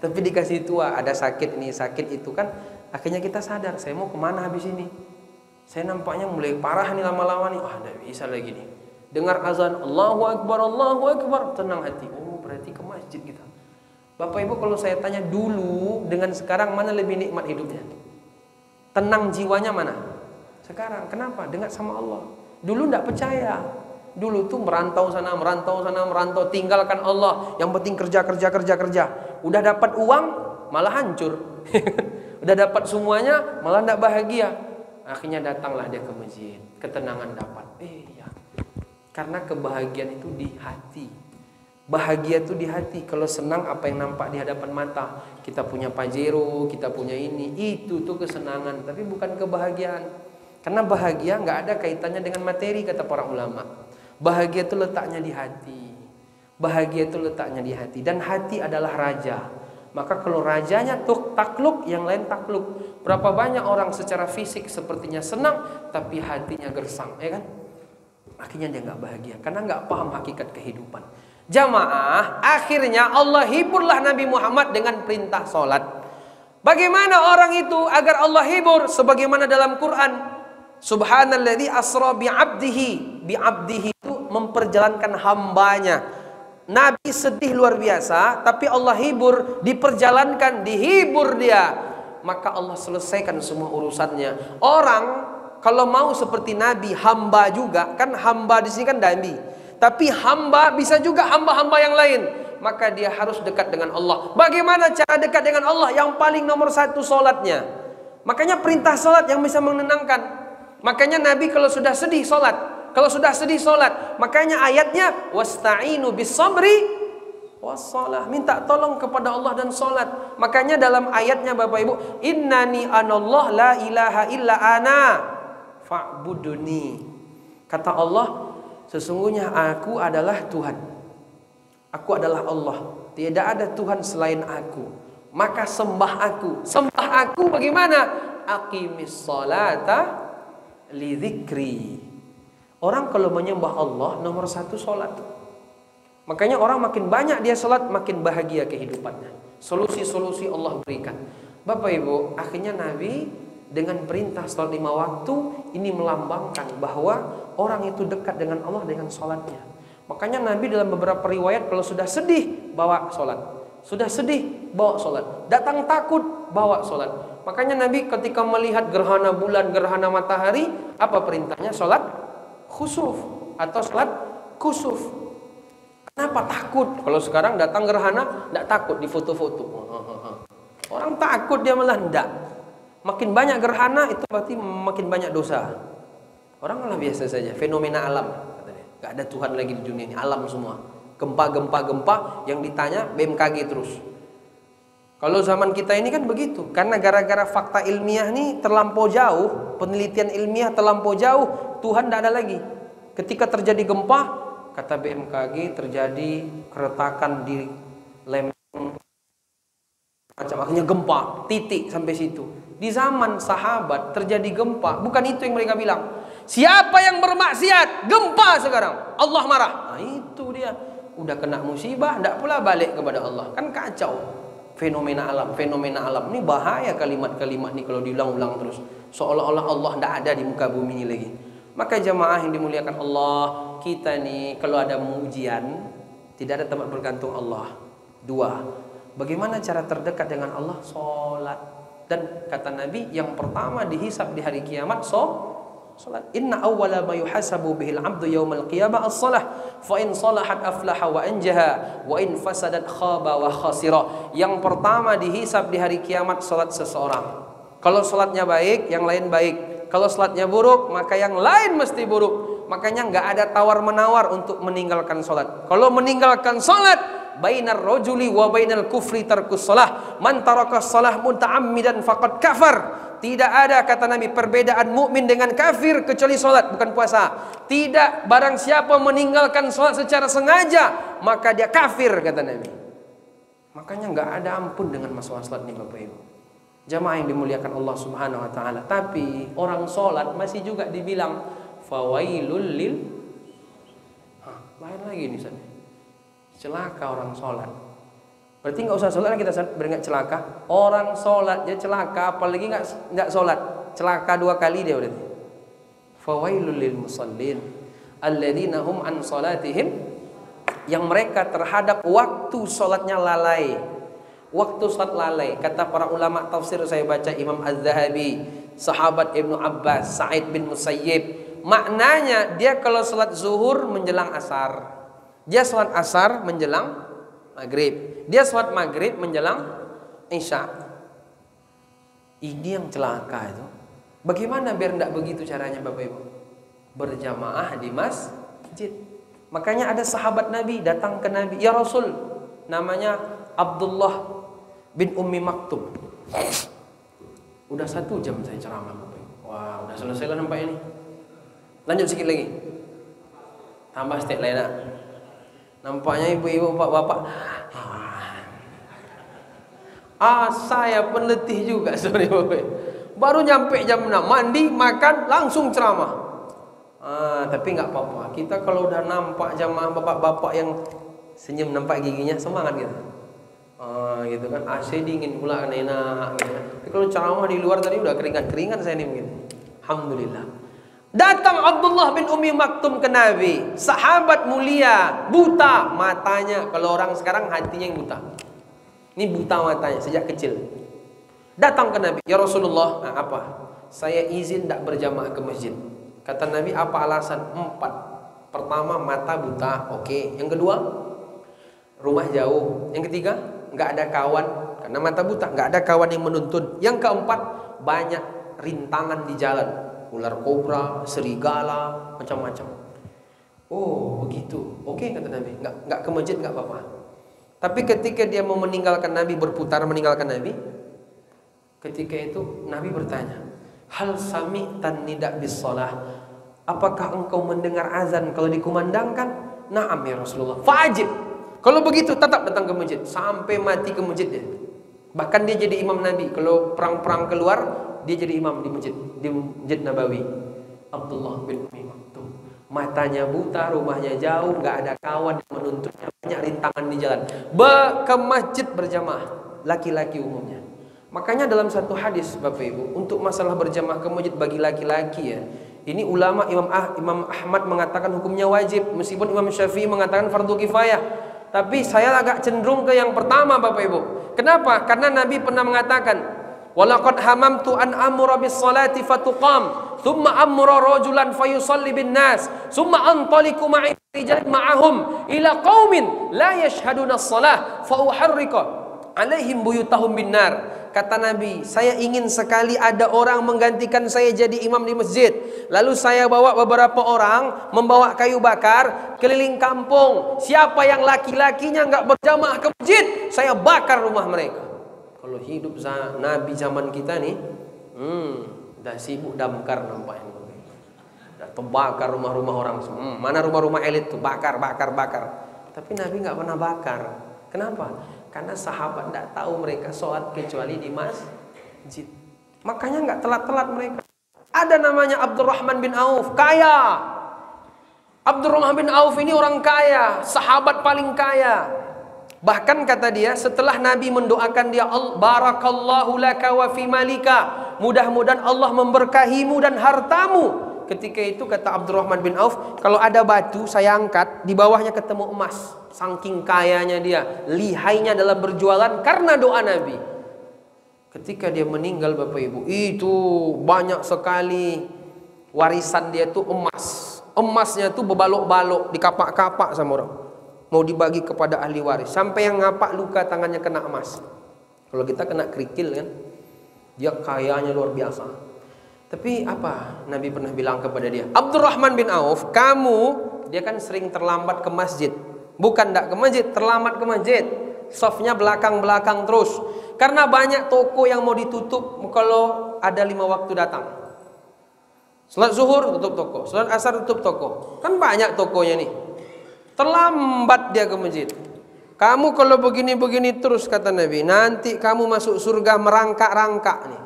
Tapi dikasih tua, ada sakit ini, sakit itu kan Akhirnya kita sadar, saya mau kemana habis ini? Saya nampaknya mulai parah nih lama-lama nih. Wah, tidak bisa lagi nih. Dengar azan, Allahu Akbar, tenang hati. Oh, berarti ke masjid kita. Bapak Ibu, kalau saya tanya dulu dengan sekarang, mana lebih nikmat hidupnya? Tenang jiwanya mana? Sekarang. Kenapa? Dengar sama Allah. Dulu tidak percaya. Dulu tuh merantau sana, tinggalkan Allah. Yang penting kerja. Udah dapat uang, malah hancur. Udah dapat semuanya, malah tidak bahagia. Akhirnya datanglah dia ke masjid. Ketenangan dapat. Ya. Karena kebahagiaan itu di hati. Bahagia itu di hati. Kalau senang apa yang nampak di hadapan mata. Kita punya Pajero, kita punya ini. Itu tuh kesenangan. Tapi bukan kebahagiaan. Karena bahagia nggak ada kaitannya dengan materi, kata para ulama. Bahagia itu letaknya di hati. Bahagia itu letaknya di hati. Dan hati adalah raja. Maka kalau rajanya tuh takluk, yang lain takluk. Berapa banyak orang secara fisik sepertinya senang, tapi hatinya gersang, ya kan? Akhirnya dia nggak bahagia, karena nggak paham hakikat kehidupan. Jamaah, akhirnya Allah hiburlah Nabi Muhammad dengan perintah sholat. Bagaimana orang itu agar Allah hibur? Sebagaimana dalam Quran, Subhanalladzi asra bi'abdihi. Bi'abdihi itu memperjalankan hambanya. Nabi sedih luar biasa, tapi Allah hibur, diperjalankan, dihibur dia. Maka Allah selesaikan semua urusannya. Orang kalau mau seperti Nabi, hamba juga, kan hamba di sini kan Nabi. Tapi hamba bisa juga hamba-hamba yang lain. Maka dia harus dekat dengan Allah. Bagaimana cara dekat dengan Allah? Yang paling nomor satu sholatnya. Makanya perintah sholat yang bisa menenangkan. Makanya Nabi kalau sudah sedih sholat. Kalau sudah sedih sholat, makanya ayatnya wasta'inu bis sabri wassalah, minta tolong kepada Allah dan sholat. Makanya dalam ayatnya Bapak Ibu, innani anallah la ilaha illa ana fa'buduni. Kata Allah, sesungguhnya aku adalah Tuhan. Aku adalah Allah. Tidak ada Tuhan selain aku. Maka sembah aku. Sembah aku bagaimana? Aqimis sholata li dzikri. Orang kalau menyembah Allah nomor satu sholat. Makanya orang makin banyak dia sholat, makin bahagia kehidupannya. Solusi-solusi Allah berikan. Bapak Ibu, akhirnya Nabi dengan perintah sholat 5 waktu ini melambangkan bahwa orang itu dekat dengan Allah dengan sholatnya. Makanya Nabi dalam beberapa riwayat kalau sudah sedih bawa sholat, sudah sedih bawa sholat, datang takut bawa sholat. Makanya Nabi ketika melihat gerhana bulan, gerhana matahari, apa perintahnya? Sholat khusuf atau sholat kusuf. Kenapa takut? Kalau sekarang datang gerhana, tidak takut di foto-foto. Orang takut dia malah tidak. Makin banyak gerhana itu berarti makin banyak dosa. Orang malah biasa saja, fenomena alam. Gak ada Tuhan lagi di dunia ini, alam semua. Gempa yang ditanya BMKG terus. Kalau zaman kita ini kan begitu, karena gara-gara fakta ilmiah ini terlampau jauh, penelitian ilmiah terlampau jauh. Tuhan tidak ada lagi. Ketika terjadi gempa, kata BMKG terjadi keretakan di lempeng, akhirnya gempa, titik sampai situ. Di zaman sahabat terjadi gempa, bukan itu yang mereka bilang. Siapa yang bermaksiat, gempa sekarang, Allah marah. Nah itu dia, udah kena musibah, tidak pula balik kepada Allah. Kan kacau. Fenomena alam ini bahaya kalimat-kalimat ini kalau diulang-ulang terus. Seolah-olah Allah tidak ada di muka bumi ini lagi. Maka jamaah yang dimuliakan Allah, kita nih kalau ada ujian, tidak ada tempat bergantung Allah. 2, bagaimana cara terdekat dengan Allah? Sholat. Dan kata Nabi, yang pertama dihisab di hari kiamat sholat. Inna awwala ma yuhasabu bihil abdu yawmal qiyamah as-salah. Fa in salahat aflaha wa anjaha, wa in fasadat khaba wa khasira. Yang pertama dihisab di hari kiamat sholat seseorang. Kalau sholatnya baik, yang lain baik. Kalau sholatnya buruk, maka yang lain mesti buruk. Makanya nggak ada tawar-menawar untuk meninggalkan sholat. Kalau meninggalkan sholat, bainar rajuli wa bainal kufri tarkus shalah. Man tarakas shalah muta'ammidan faqad kafar. Tidak ada, kata Nabi, perbedaan mukmin dengan kafir kecuali sholat, bukan puasa. Tidak, barang siapa meninggalkan sholat secara sengaja, maka dia kafir, kata Nabi. Makanya nggak ada ampun dengan masalah sholat ini, Bapak Ibu. Jamaah yang dimuliakan Allah Subhanahu wa taala. Tapi orang sholat masih juga dibilang fawailul lil. Lain lagi nih, celaka orang sholat. Berarti nggak usah sholat kita biar nggak celaka. Orang sholat dia celaka, apalagi nggak sholat, celaka 2 kali dia berarti. Fawailul lil musallin alladzina hum an sholatihim, yang mereka terhadap waktu sholatnya lalai. Waktu sholat lalai, kata para ulama tafsir, saya baca Imam Az-Zahabi, sahabat Ibnu Abbas, Sa'id bin Musayyib, maknanya dia kalau sholat zuhur menjelang asar, dia sholat asar menjelang maghrib, dia sholat maghrib menjelang isya. Ini yang celaka itu. Bagaimana biar tidak begitu caranya Bapak Ibu? Berjamaah di masjid. Makanya ada sahabat Nabi datang ke Nabi, ya Rasul, namanya Abdullah bin Ummi Maktum. Udah 1 jam saya ceramah Bapak Ibu. Wah, udah selesai lah nampaknya nih. Lanjut sedikit lagi. Tambah step lain nak. Nampaknya ibu-ibu, bapak-bapak. Saya penletih juga sorry Bapak. Baru nyampe jam 6, mandi, makan, langsung ceramah. Tapi nggak apa-apa. Kita kalau udah nampak jamaah bapak-bapak yang senyum, nampak giginya, semangat gitu. Gitu kan, AC dingin pula kan enak gitu. Tapi kalau ceramah di luar tadi udah keringat-keringat saya nih mungkin. Alhamdulillah. Datang Abdullah bin Ummi Maktum ke Nabi, sahabat mulia, buta matanya. Kalau orang sekarang hatinya yang buta. Ini buta matanya sejak kecil. Datang ke Nabi, ya Rasulullah, apa? Saya izin tidak berjamaah ke masjid. Kata Nabi, apa alasan? 4. Pertama, mata buta, oke. Yang kedua, rumah jauh. Yang ketiga, nggak ada kawan karena mata buta, nggak ada kawan yang menuntun. Yang keempat, banyak rintangan di jalan, ular kobra, serigala, macam-macam. Oh begitu, oke kata Nabi, nggak ke masjid nggak apa-apa. Tapi ketika dia mau meninggalkan Nabi, berputar meninggalkan Nabi, ketika itu Nabi bertanya, hal sami'tan nida bis shalah, apakah engkau mendengar azan kalau dikumandangkan? Na'am ya Rasulullah. Fa'ajib. Kalau begitu tetap datang ke masjid sampai mati ke masjid dia. Bahkan dia jadi imam Nabi. Kalau perang-perang keluar, dia jadi imam di Masjid Nabawi. Abdullah bin Ummi Maktum. Matanya buta, rumahnya jauh, nggak ada kawan yang menuntunnya, banyak rintangan di jalan. Ke masjid berjamaah, laki-laki umumnya. Makanya dalam satu hadis Bapak Ibu, untuk masalah berjamaah ke masjid bagi laki-laki ya, ini ulama Imam Ahmad mengatakan hukumnya wajib, meskipun Imam Syafi'i mengatakan fardu kifayah. Tapi saya agak cenderung ke yang pertama Bapak Ibu. Kenapa? Karena Nabi pernah mengatakan, walaqad hamamtu an amura bis salati fatuqam, thumma amura rajulan fayusalli bin nas, thumma antaliqu ma'i rijalin ma'ahum ila qaumin la yashhaduna as-salah fa uharriqa alaihim buyutahum bin nar. Kata Nabi, saya ingin sekali ada orang menggantikan saya jadi imam di masjid. Lalu saya bawa beberapa orang membawa kayu bakar keliling kampung. Siapa yang laki-lakinya nggak berjamaah ke masjid, saya bakar rumah mereka. Kalau hidup Nabi zaman kita nih, udah sibuk damkar nampaknya. Udah terbakar rumah-rumah orang. Mana rumah-rumah elit tuh, bakar. Tapi Nabi nggak pernah bakar. Kenapa? Karena sahabat tidak tahu mereka sholat kecuali di masjid. Makanya nggak telat-telat mereka. Ada namanya Abdurrahman bin Auf, kaya. Abdurrahman bin Auf ini orang kaya, sahabat paling kaya. Bahkan kata dia, setelah Nabi mendoakan dia, barakallahu laka wa fi malika, mudah-mudahan Allah memberkahimu dan hartamu. Ketika itu kata Abdurrahman bin Auf, kalau ada batu saya angkat, di bawahnya ketemu emas. Saking kayanya dia, lihainya dalam berjualan karena doa Nabi. Ketika dia meninggal Bapak Ibu, itu banyak sekali warisan dia tuh emas. Emasnya tuh berbalok-balok, dikapak-kapak sama orang. Mau dibagi kepada ahli waris. Sampai yang ngapak luka tangannya kena emas. Kalau kita kena kerikil kan, dia kayanya luar biasa. Tapi apa Nabi pernah bilang kepada dia, Abdurrahman bin Auf, kamu, dia kan sering terlambat ke masjid. Bukan tidak ke masjid, terlambat ke masjid. Safnya belakang-belakang terus. Karena banyak toko yang mau ditutup kalau ada 5 waktu datang. Salat zuhur tutup toko, salat asar tutup toko. Kan banyak tokonya nih. Terlambat dia ke masjid. Kamu kalau begini-begini terus kata Nabi, nanti kamu masuk surga merangkak-rangkak nih.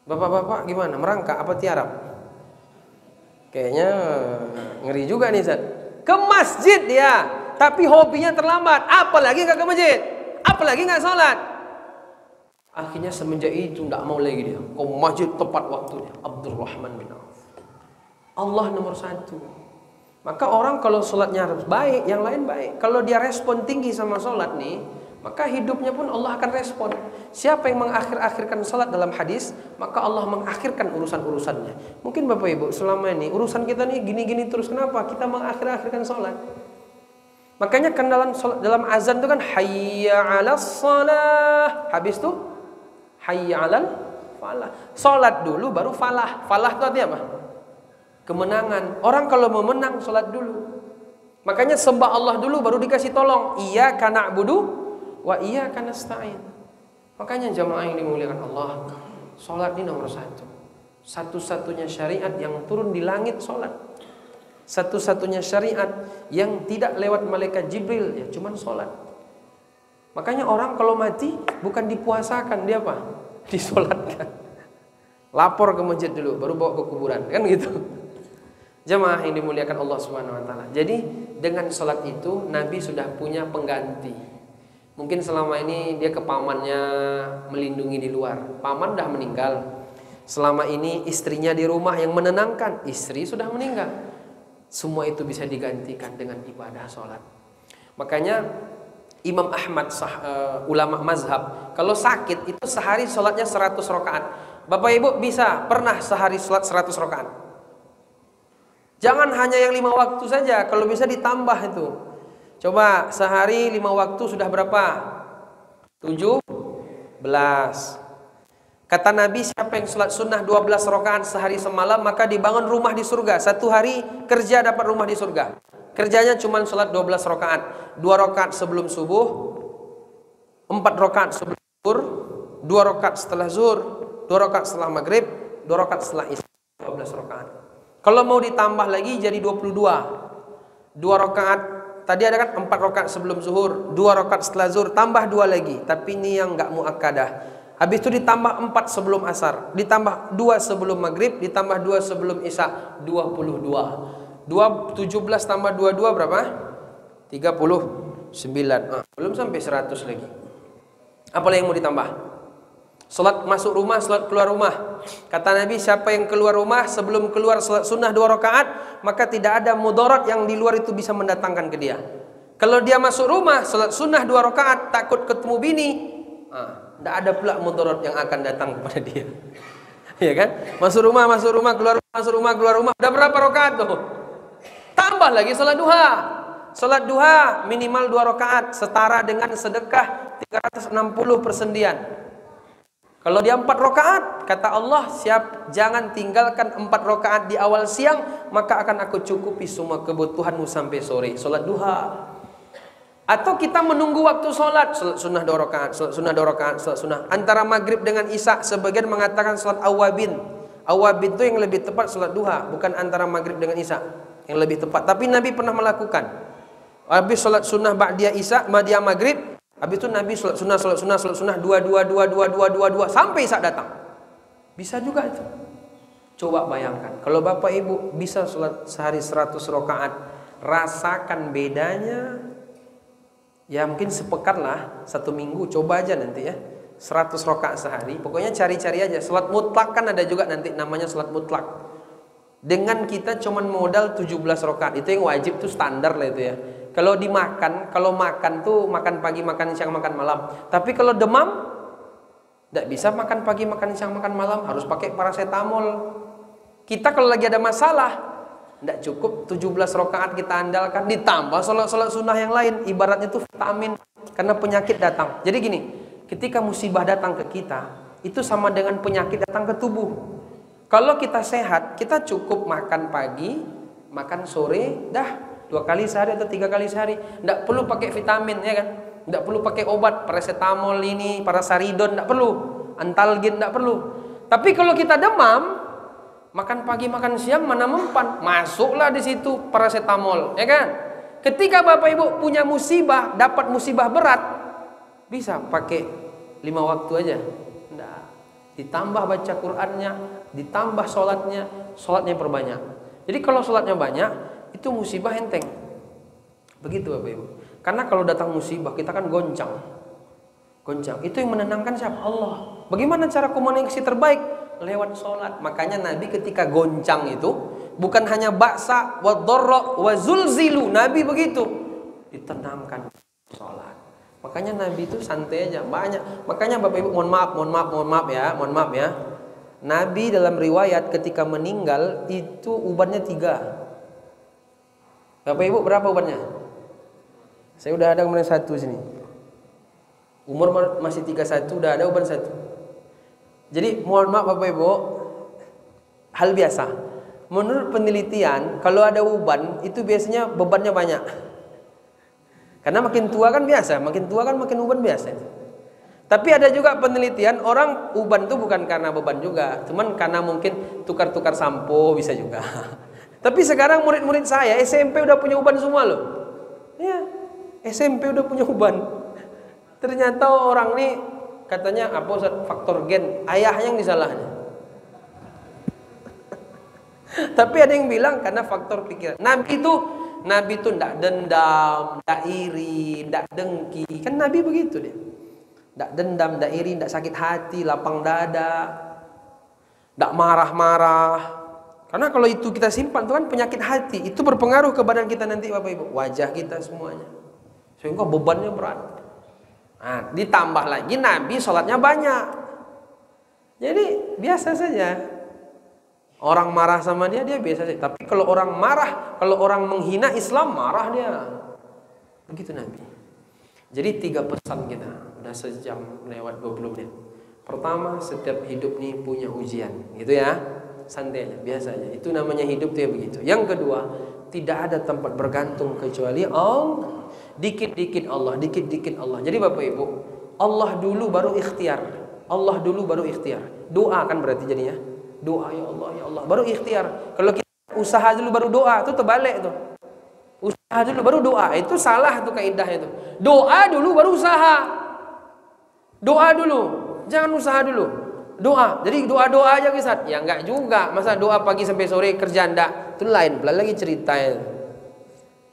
Bapak-bapak gimana? Merangkak apa tiarap? Kayaknya ngeri juga nih Zat. Ke masjid ya. tapi hobinya terlambat, apalagi nggak ke masjid, apalagi nggak sholat. Akhirnya semenjak itu nggak mau lagi dia. Kau masjid tepat waktunya. Abdurrahman bin Auf. Allah nomor satu. Maka orang kalau sholatnya harus baik, yang lain baik. Kalau dia respon tinggi sama sholat nih, maka hidupnya pun Allah akan respon. Siapa yang mengakhir-akhirkan sholat dalam hadis, maka Allah mengakhirkan urusan-urusannya. Mungkin Bapak Ibu selama ini urusan kita nih gini-gini terus, kenapa? Kita mengakhir-akhirkan sholat. Makanya kan dalam azan itu kan hayya 'alas shalah. Habis itu hayya 'alal falah. Sholat dulu baru falah. Falah itu artinya apa? Kemenangan. Orang kalau mau menang sholat dulu. Makanya sembah Allah dulu baru dikasih tolong. Iyyaka na'budu wa iyyaka nasta'in. Makanya jamaah yang dimuliakan Allah, sholat ini nomor satu. Satu-satunya syariat yang turun di langit sholat. Satu-satunya syariat yang tidak lewat malaikat Jibril, ya cuman sholat. Makanya orang kalau mati bukan dipuasakan, dia apa? Disolatkan. Lapor ke masjid dulu, baru bawa ke kuburan, kan gitu. Jamaah yang dimuliakan Allah Subhanahu Wa Taala. Jadi dengan sholat itu Nabi sudah punya pengganti. Mungkin selama ini dia ke pamannya melindungi di luar. Paman dah meninggal. Selama ini istrinya di rumah yang menenangkan. Istri sudah meninggal. Semua itu bisa digantikan dengan ibadah sholat. Makanya Imam Ahmad ulama mazhab, kalau sakit itu sehari sholatnya 100 rakaat. Bapak Ibu bisa pernah sehari sholat 100 rakaat? Jangan hanya yang 5 waktu saja. Kalau bisa ditambah itu. Coba sehari 5 waktu sudah berapa? 17. Kata Nabi, siapa yang sholat sunnah 12 rakaat sehari semalam, maka dibangun rumah di surga. Satu hari kerja dapat rumah di surga. Kerjanya cuma sholat 12 rakaat. 2 rakaat sebelum subuh, 4 rakaat sebelum zuhur, 2 rakaat setelah zuhur, 2 rakaat setelah maghrib, 2 rakaat setelah isya. 12 rakaat. Kalau mau ditambah lagi jadi 22. 2 rakaat. Tadi ada kan 4 rakaat sebelum zuhur, 2 rakaat setelah zuhur, tambah 2 lagi. Tapi ini yang enggak muakkadah. Habis itu ditambah 4 sebelum asar, ditambah 2 sebelum maghrib, ditambah 2 sebelum isya, 22. 17 tambah 22 berapa? 39. Belum sampai 100 lagi. Apa yang mau ditambah? Salat masuk rumah, salat keluar rumah. Kata Nabi, siapa yang keluar rumah sebelum keluar salat sunnah 2 rakaat, maka tidak ada mudarat yang di luar itu bisa mendatangkan ke dia. Kalau dia masuk rumah, salat sunnah 2 rakaat, takut ketemu bini, tidak ada pula mudarat yang akan datang kepada dia. Ya kan? Masuk rumah, keluar rumah, masuk rumah, keluar rumah. Udah berapa rakaat tuh? Tambah lagi salat duha. Salat duha minimal 2 rakaat, setara dengan sedekah 360 persendian. Kalau dia 4 rakaat, kata Allah, jangan tinggalkan 4 rakaat di awal siang, maka akan aku cukupi semua kebutuhanmu sampai sore. Salat duha. Atau kita menunggu waktu salat sunnah 2 rakaat, salat sunnah 2 rakaat, salat sunnah. Antara maghrib dengan isya, sebagian mengatakan salat awabin. Awabin itu yang lebih tepat salat duha, bukan antara maghrib dengan isya yang lebih tepat. Tapi Nabi pernah melakukan. Habis salat sunnah ba'diyah isya, ba'diyah maghrib, habis itu Nabi salat sunnah 2 sampai isya datang. Bisa juga itu. Coba bayangkan, kalau Bapak Ibu bisa salat sehari 100 rakaat, rasakan bedanya. Ya mungkin sepekan lah, 1 minggu, coba aja nanti ya. 100 rakaat sehari, pokoknya cari-cari aja. Salat mutlak kan ada juga nanti namanya salat mutlak. Dengan kita cuman modal 17 rakaat, itu yang wajib tuh standar lah itu ya. Kalau makan tuh makan pagi, makan siang, makan malam. Tapi kalau demam, tidak bisa makan pagi, makan siang, makan malam, harus pakai paracetamol. Kita kalau lagi ada masalah, tidak cukup 17 rakaat kita andalkan, ditambah sholat sunnah yang lain. Ibaratnya itu vitamin, karena penyakit datang. Jadi gini, ketika musibah datang ke kita, itu sama dengan penyakit datang ke tubuh. Kalau kita sehat, kita cukup makan pagi, makan sore, dah 2 kali sehari atau 3 kali sehari. Tidak perlu pakai vitamin, ya kan? Tidak perlu pakai obat, paracetamol ini, parasaridon, tidak perlu. Antalgin, tidak perlu. Tapi kalau kita demam, makan pagi, makan siang, mana mempan? Masuklah di situ paracetamol, ya kan? Ketika Bapak Ibu punya musibah, dapat musibah berat, bisa pakai 5 waktu aja. Nggak. Ditambah baca Qur'annya, ditambah sholatnya perbanyak. Jadi kalau sholatnya banyak, itu musibah enteng. Begitu Bapak Ibu. Karena kalau datang musibah kita kan goncang. Goncang. Itu yang menenangkan siapa? Allah. Bagaimana cara komunikasi terbaik? Lewat sholat. Makanya Nabi ketika goncang itu bukan hanya baksa wa dharra wa zulzilu. Nabi begitu. Ditenangkan sholat. Makanya Nabi itu santai aja. Banyak. Makanya Bapak Ibu mohon maaf ya. Nabi dalam riwayat ketika meninggal itu ubannya 3. Bapak Ibu berapa ubannya? Saya udah ada kemudian 1 sini. Umur masih 31, udah ada uban 1. Jadi mohon maaf Bapak Ibu, hal biasa. Menurut penelitian, kalau ada uban itu biasanya bebannya banyak. Karena makin tua kan biasa, makin tua kan makin uban biasa. Tapi ada juga penelitian orang uban itu bukan karena beban juga, cuman karena mungkin tukar-tukar sampo bisa juga. Tapi sekarang murid-murid saya SMP udah punya uban semua loh. Ya, SMP udah punya uban. Ternyata orang ini katanya apa Ustaz, faktor gen, ayahnya yang disalahnya. Tapi ada yang bilang karena faktor pikiran. Nabi itu ndak dendam, ndak iri, ndak dengki. Kan Nabi begitu dia. Ndak dendam, ndak iri, ndak sakit hati, lapang dada, ndak marah-marah. Karena kalau itu kita simpan itu kan penyakit hati, itu berpengaruh ke badan kita nanti Bapak Ibu, wajah kita semuanya. Sehingga bebannya berat. Nah, ditambah lagi Nabi sholatnya banyak. Jadi biasa saja. Orang marah sama dia biasa saja. Tapi kalau orang marah, kalau orang menghina Islam, marah dia. Begitu Nabi. Jadi 3 pesan kita. Udah sejam lewat 20 menit. Pertama, setiap hidup nih punya ujian. Gitu ya. Santai aja, biasa aja. Itu namanya hidup tuh ya begitu. Yang kedua, tidak ada tempat bergantung kecuali Allah. Dikit-dikit Allah, dikit-dikit Allah. Jadi Bapak Ibu, Allah dulu baru ikhtiar. Allah dulu baru ikhtiar. Doa kan berarti jadinya. Doa ya Allah, baru ikhtiar. Kalau kita usaha dulu baru doa, itu terbalik tuh. Usaha dulu baru doa, itu salah tuh kaidahnya itu. Doa dulu baru usaha. Doa dulu, jangan usaha dulu. Doa. Jadi doa-doa aja Ustaz. Ya enggak juga. Masa doa pagi sampai sore kerja enggak? Itu lain, belum lagi ceritanya.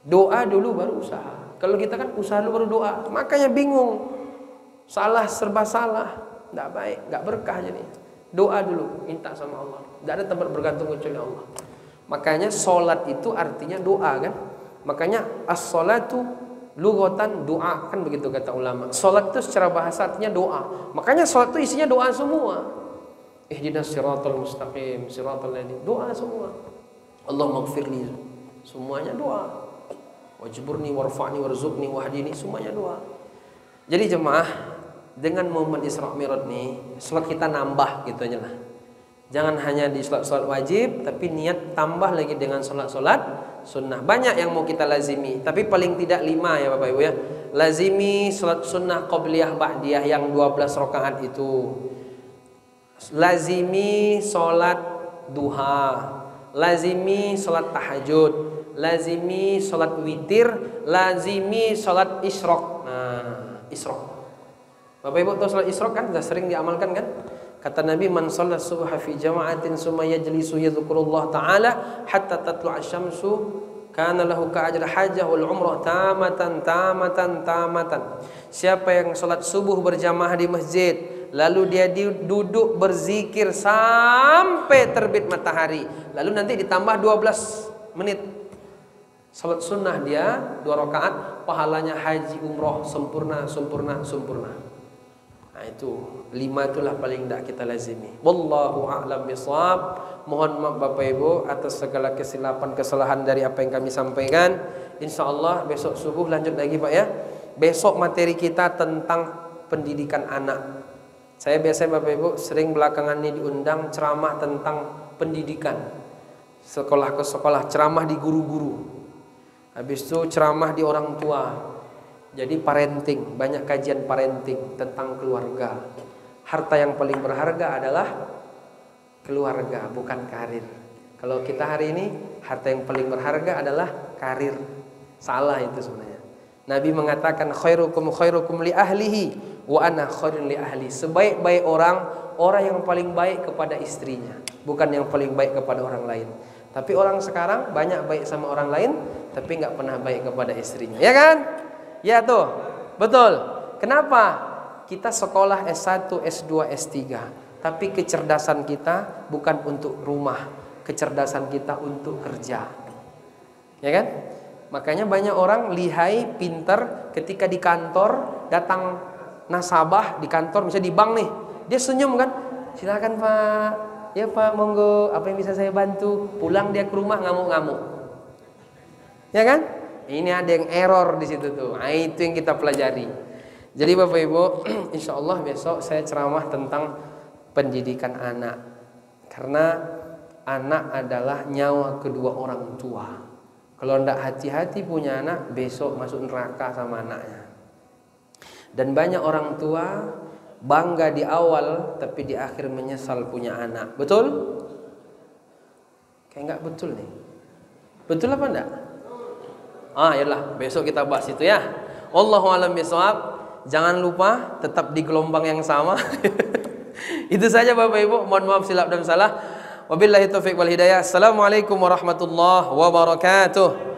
Doa dulu baru usaha. Kalau kita kan usaha dulu baru doa. Makanya bingung. Salah serba salah. Enggak baik, enggak berkah jadi. Doa dulu, minta sama Allah. Enggak ada tempat bergantung kecuali Allah. Makanya salat itu artinya doa kan? Makanya as-salatu lughatan doa, kan begitu kata ulama. Salat itu secara bahasa artinya doa. Makanya salat itu isinya doa semua. Ihdinas siratal mustaqim, siratal ladzina, doa semua. Allahumma ighfirli, semuanya doa. Wajburni warfa'ni warzuqni wahdini, semuanya doa. Jadi jemaah, dengan momen Isra Mi'raj nih, salat kita nambah gitu aja lah. Jangan hanya di salat wajib, tapi niat tambah lagi dengan salat sunnah. Banyak yang mau kita lazimi, tapi paling tidak 5 ya Bapak Ibu ya. Lazimi salat sunnah qabliyah ba'diyah yang 12 rakaat itu. Lazimi salat duha, lazimi salat tahajud, lazimi salat witir, lazimi salat isyraq. Nah, isyraq. Bapak Ibu tahu salat isyraq kan? Sudah sering diamalkan kan? Kata Nabi, man shalla subha fi jama'atin summa yajlisu yadhkurullah ta'ala hatta tatlu'a asy-syamsu kana lahu ka'ajri hajjah wal umrah tamatan. Siapa yang salat subuh berjamaah di masjid, lalu dia duduk berzikir sampai terbit matahari, lalu nanti ditambah 12 menit salat sunnah dia 2 rakaat, pahalanya haji umroh sempurna. Nah itu 5 itulah paling tidak kita lazimi. Wallahu a'lam bishawab. Mohon maaf Bapak Ibu atas segala kesilapan kesalahan dari apa yang kami sampaikan. InsyaAllah besok subuh lanjut lagi Pak ya. Besok materi kita tentang pendidikan anak. Saya biasanya Bapak Ibu sering belakangan ini diundang ceramah tentang pendidikan. Sekolah ke sekolah, ceramah di guru-guru. Habis itu ceramah di orang tua. Jadi parenting, banyak kajian parenting tentang keluarga. Harta yang paling berharga adalah keluarga, bukan karir. Kalau kita hari ini, harta yang paling berharga adalah karir. Salah itu sebenarnya. Nabi mengatakan khairukum li ahlihi wa ana khairun li ahli. Sebaik-baik orang yang paling baik kepada istrinya, bukan yang paling baik kepada orang lain. Tapi orang sekarang banyak baik sama orang lain, tapi nggak pernah baik kepada istrinya. Ya kan? Ya tuh, betul. Kenapa? Kita sekolah S1, S2, S3, tapi kecerdasan kita bukan untuk rumah, kecerdasan kita untuk kerja. Ya kan? Makanya banyak orang lihai, pinter, ketika di kantor datang nasabah di kantor, misalnya di bank nih, dia senyum kan, silakan Pak, ya Pak, monggo, apa yang bisa saya bantu. Pulang dia ke rumah ngamuk-ngamuk, ya kan? Ini ada yang error di situ tuh. Nah, itu yang kita pelajari. Jadi Bapak Ibu, insya Allah besok saya ceramah tentang pendidikan anak, karena anak adalah nyawa kedua orang tua. Kalau tidak hati-hati punya anak, besok masuk neraka sama anaknya. Dan banyak orang tua bangga di awal, tapi di akhir menyesal punya anak. Betul? Kayak nggak betul nih. Betul apa enggak? Yalah, besok kita bahas itu ya. Wallahu a'lam bishawab. Jangan lupa tetap di gelombang yang sama. Itu saja Bapak Ibu. Mohon maaf silap dan salah. Wabillahi taufiq wal hidayah. Assalamualaikum warahmatullahi wabarakatuh.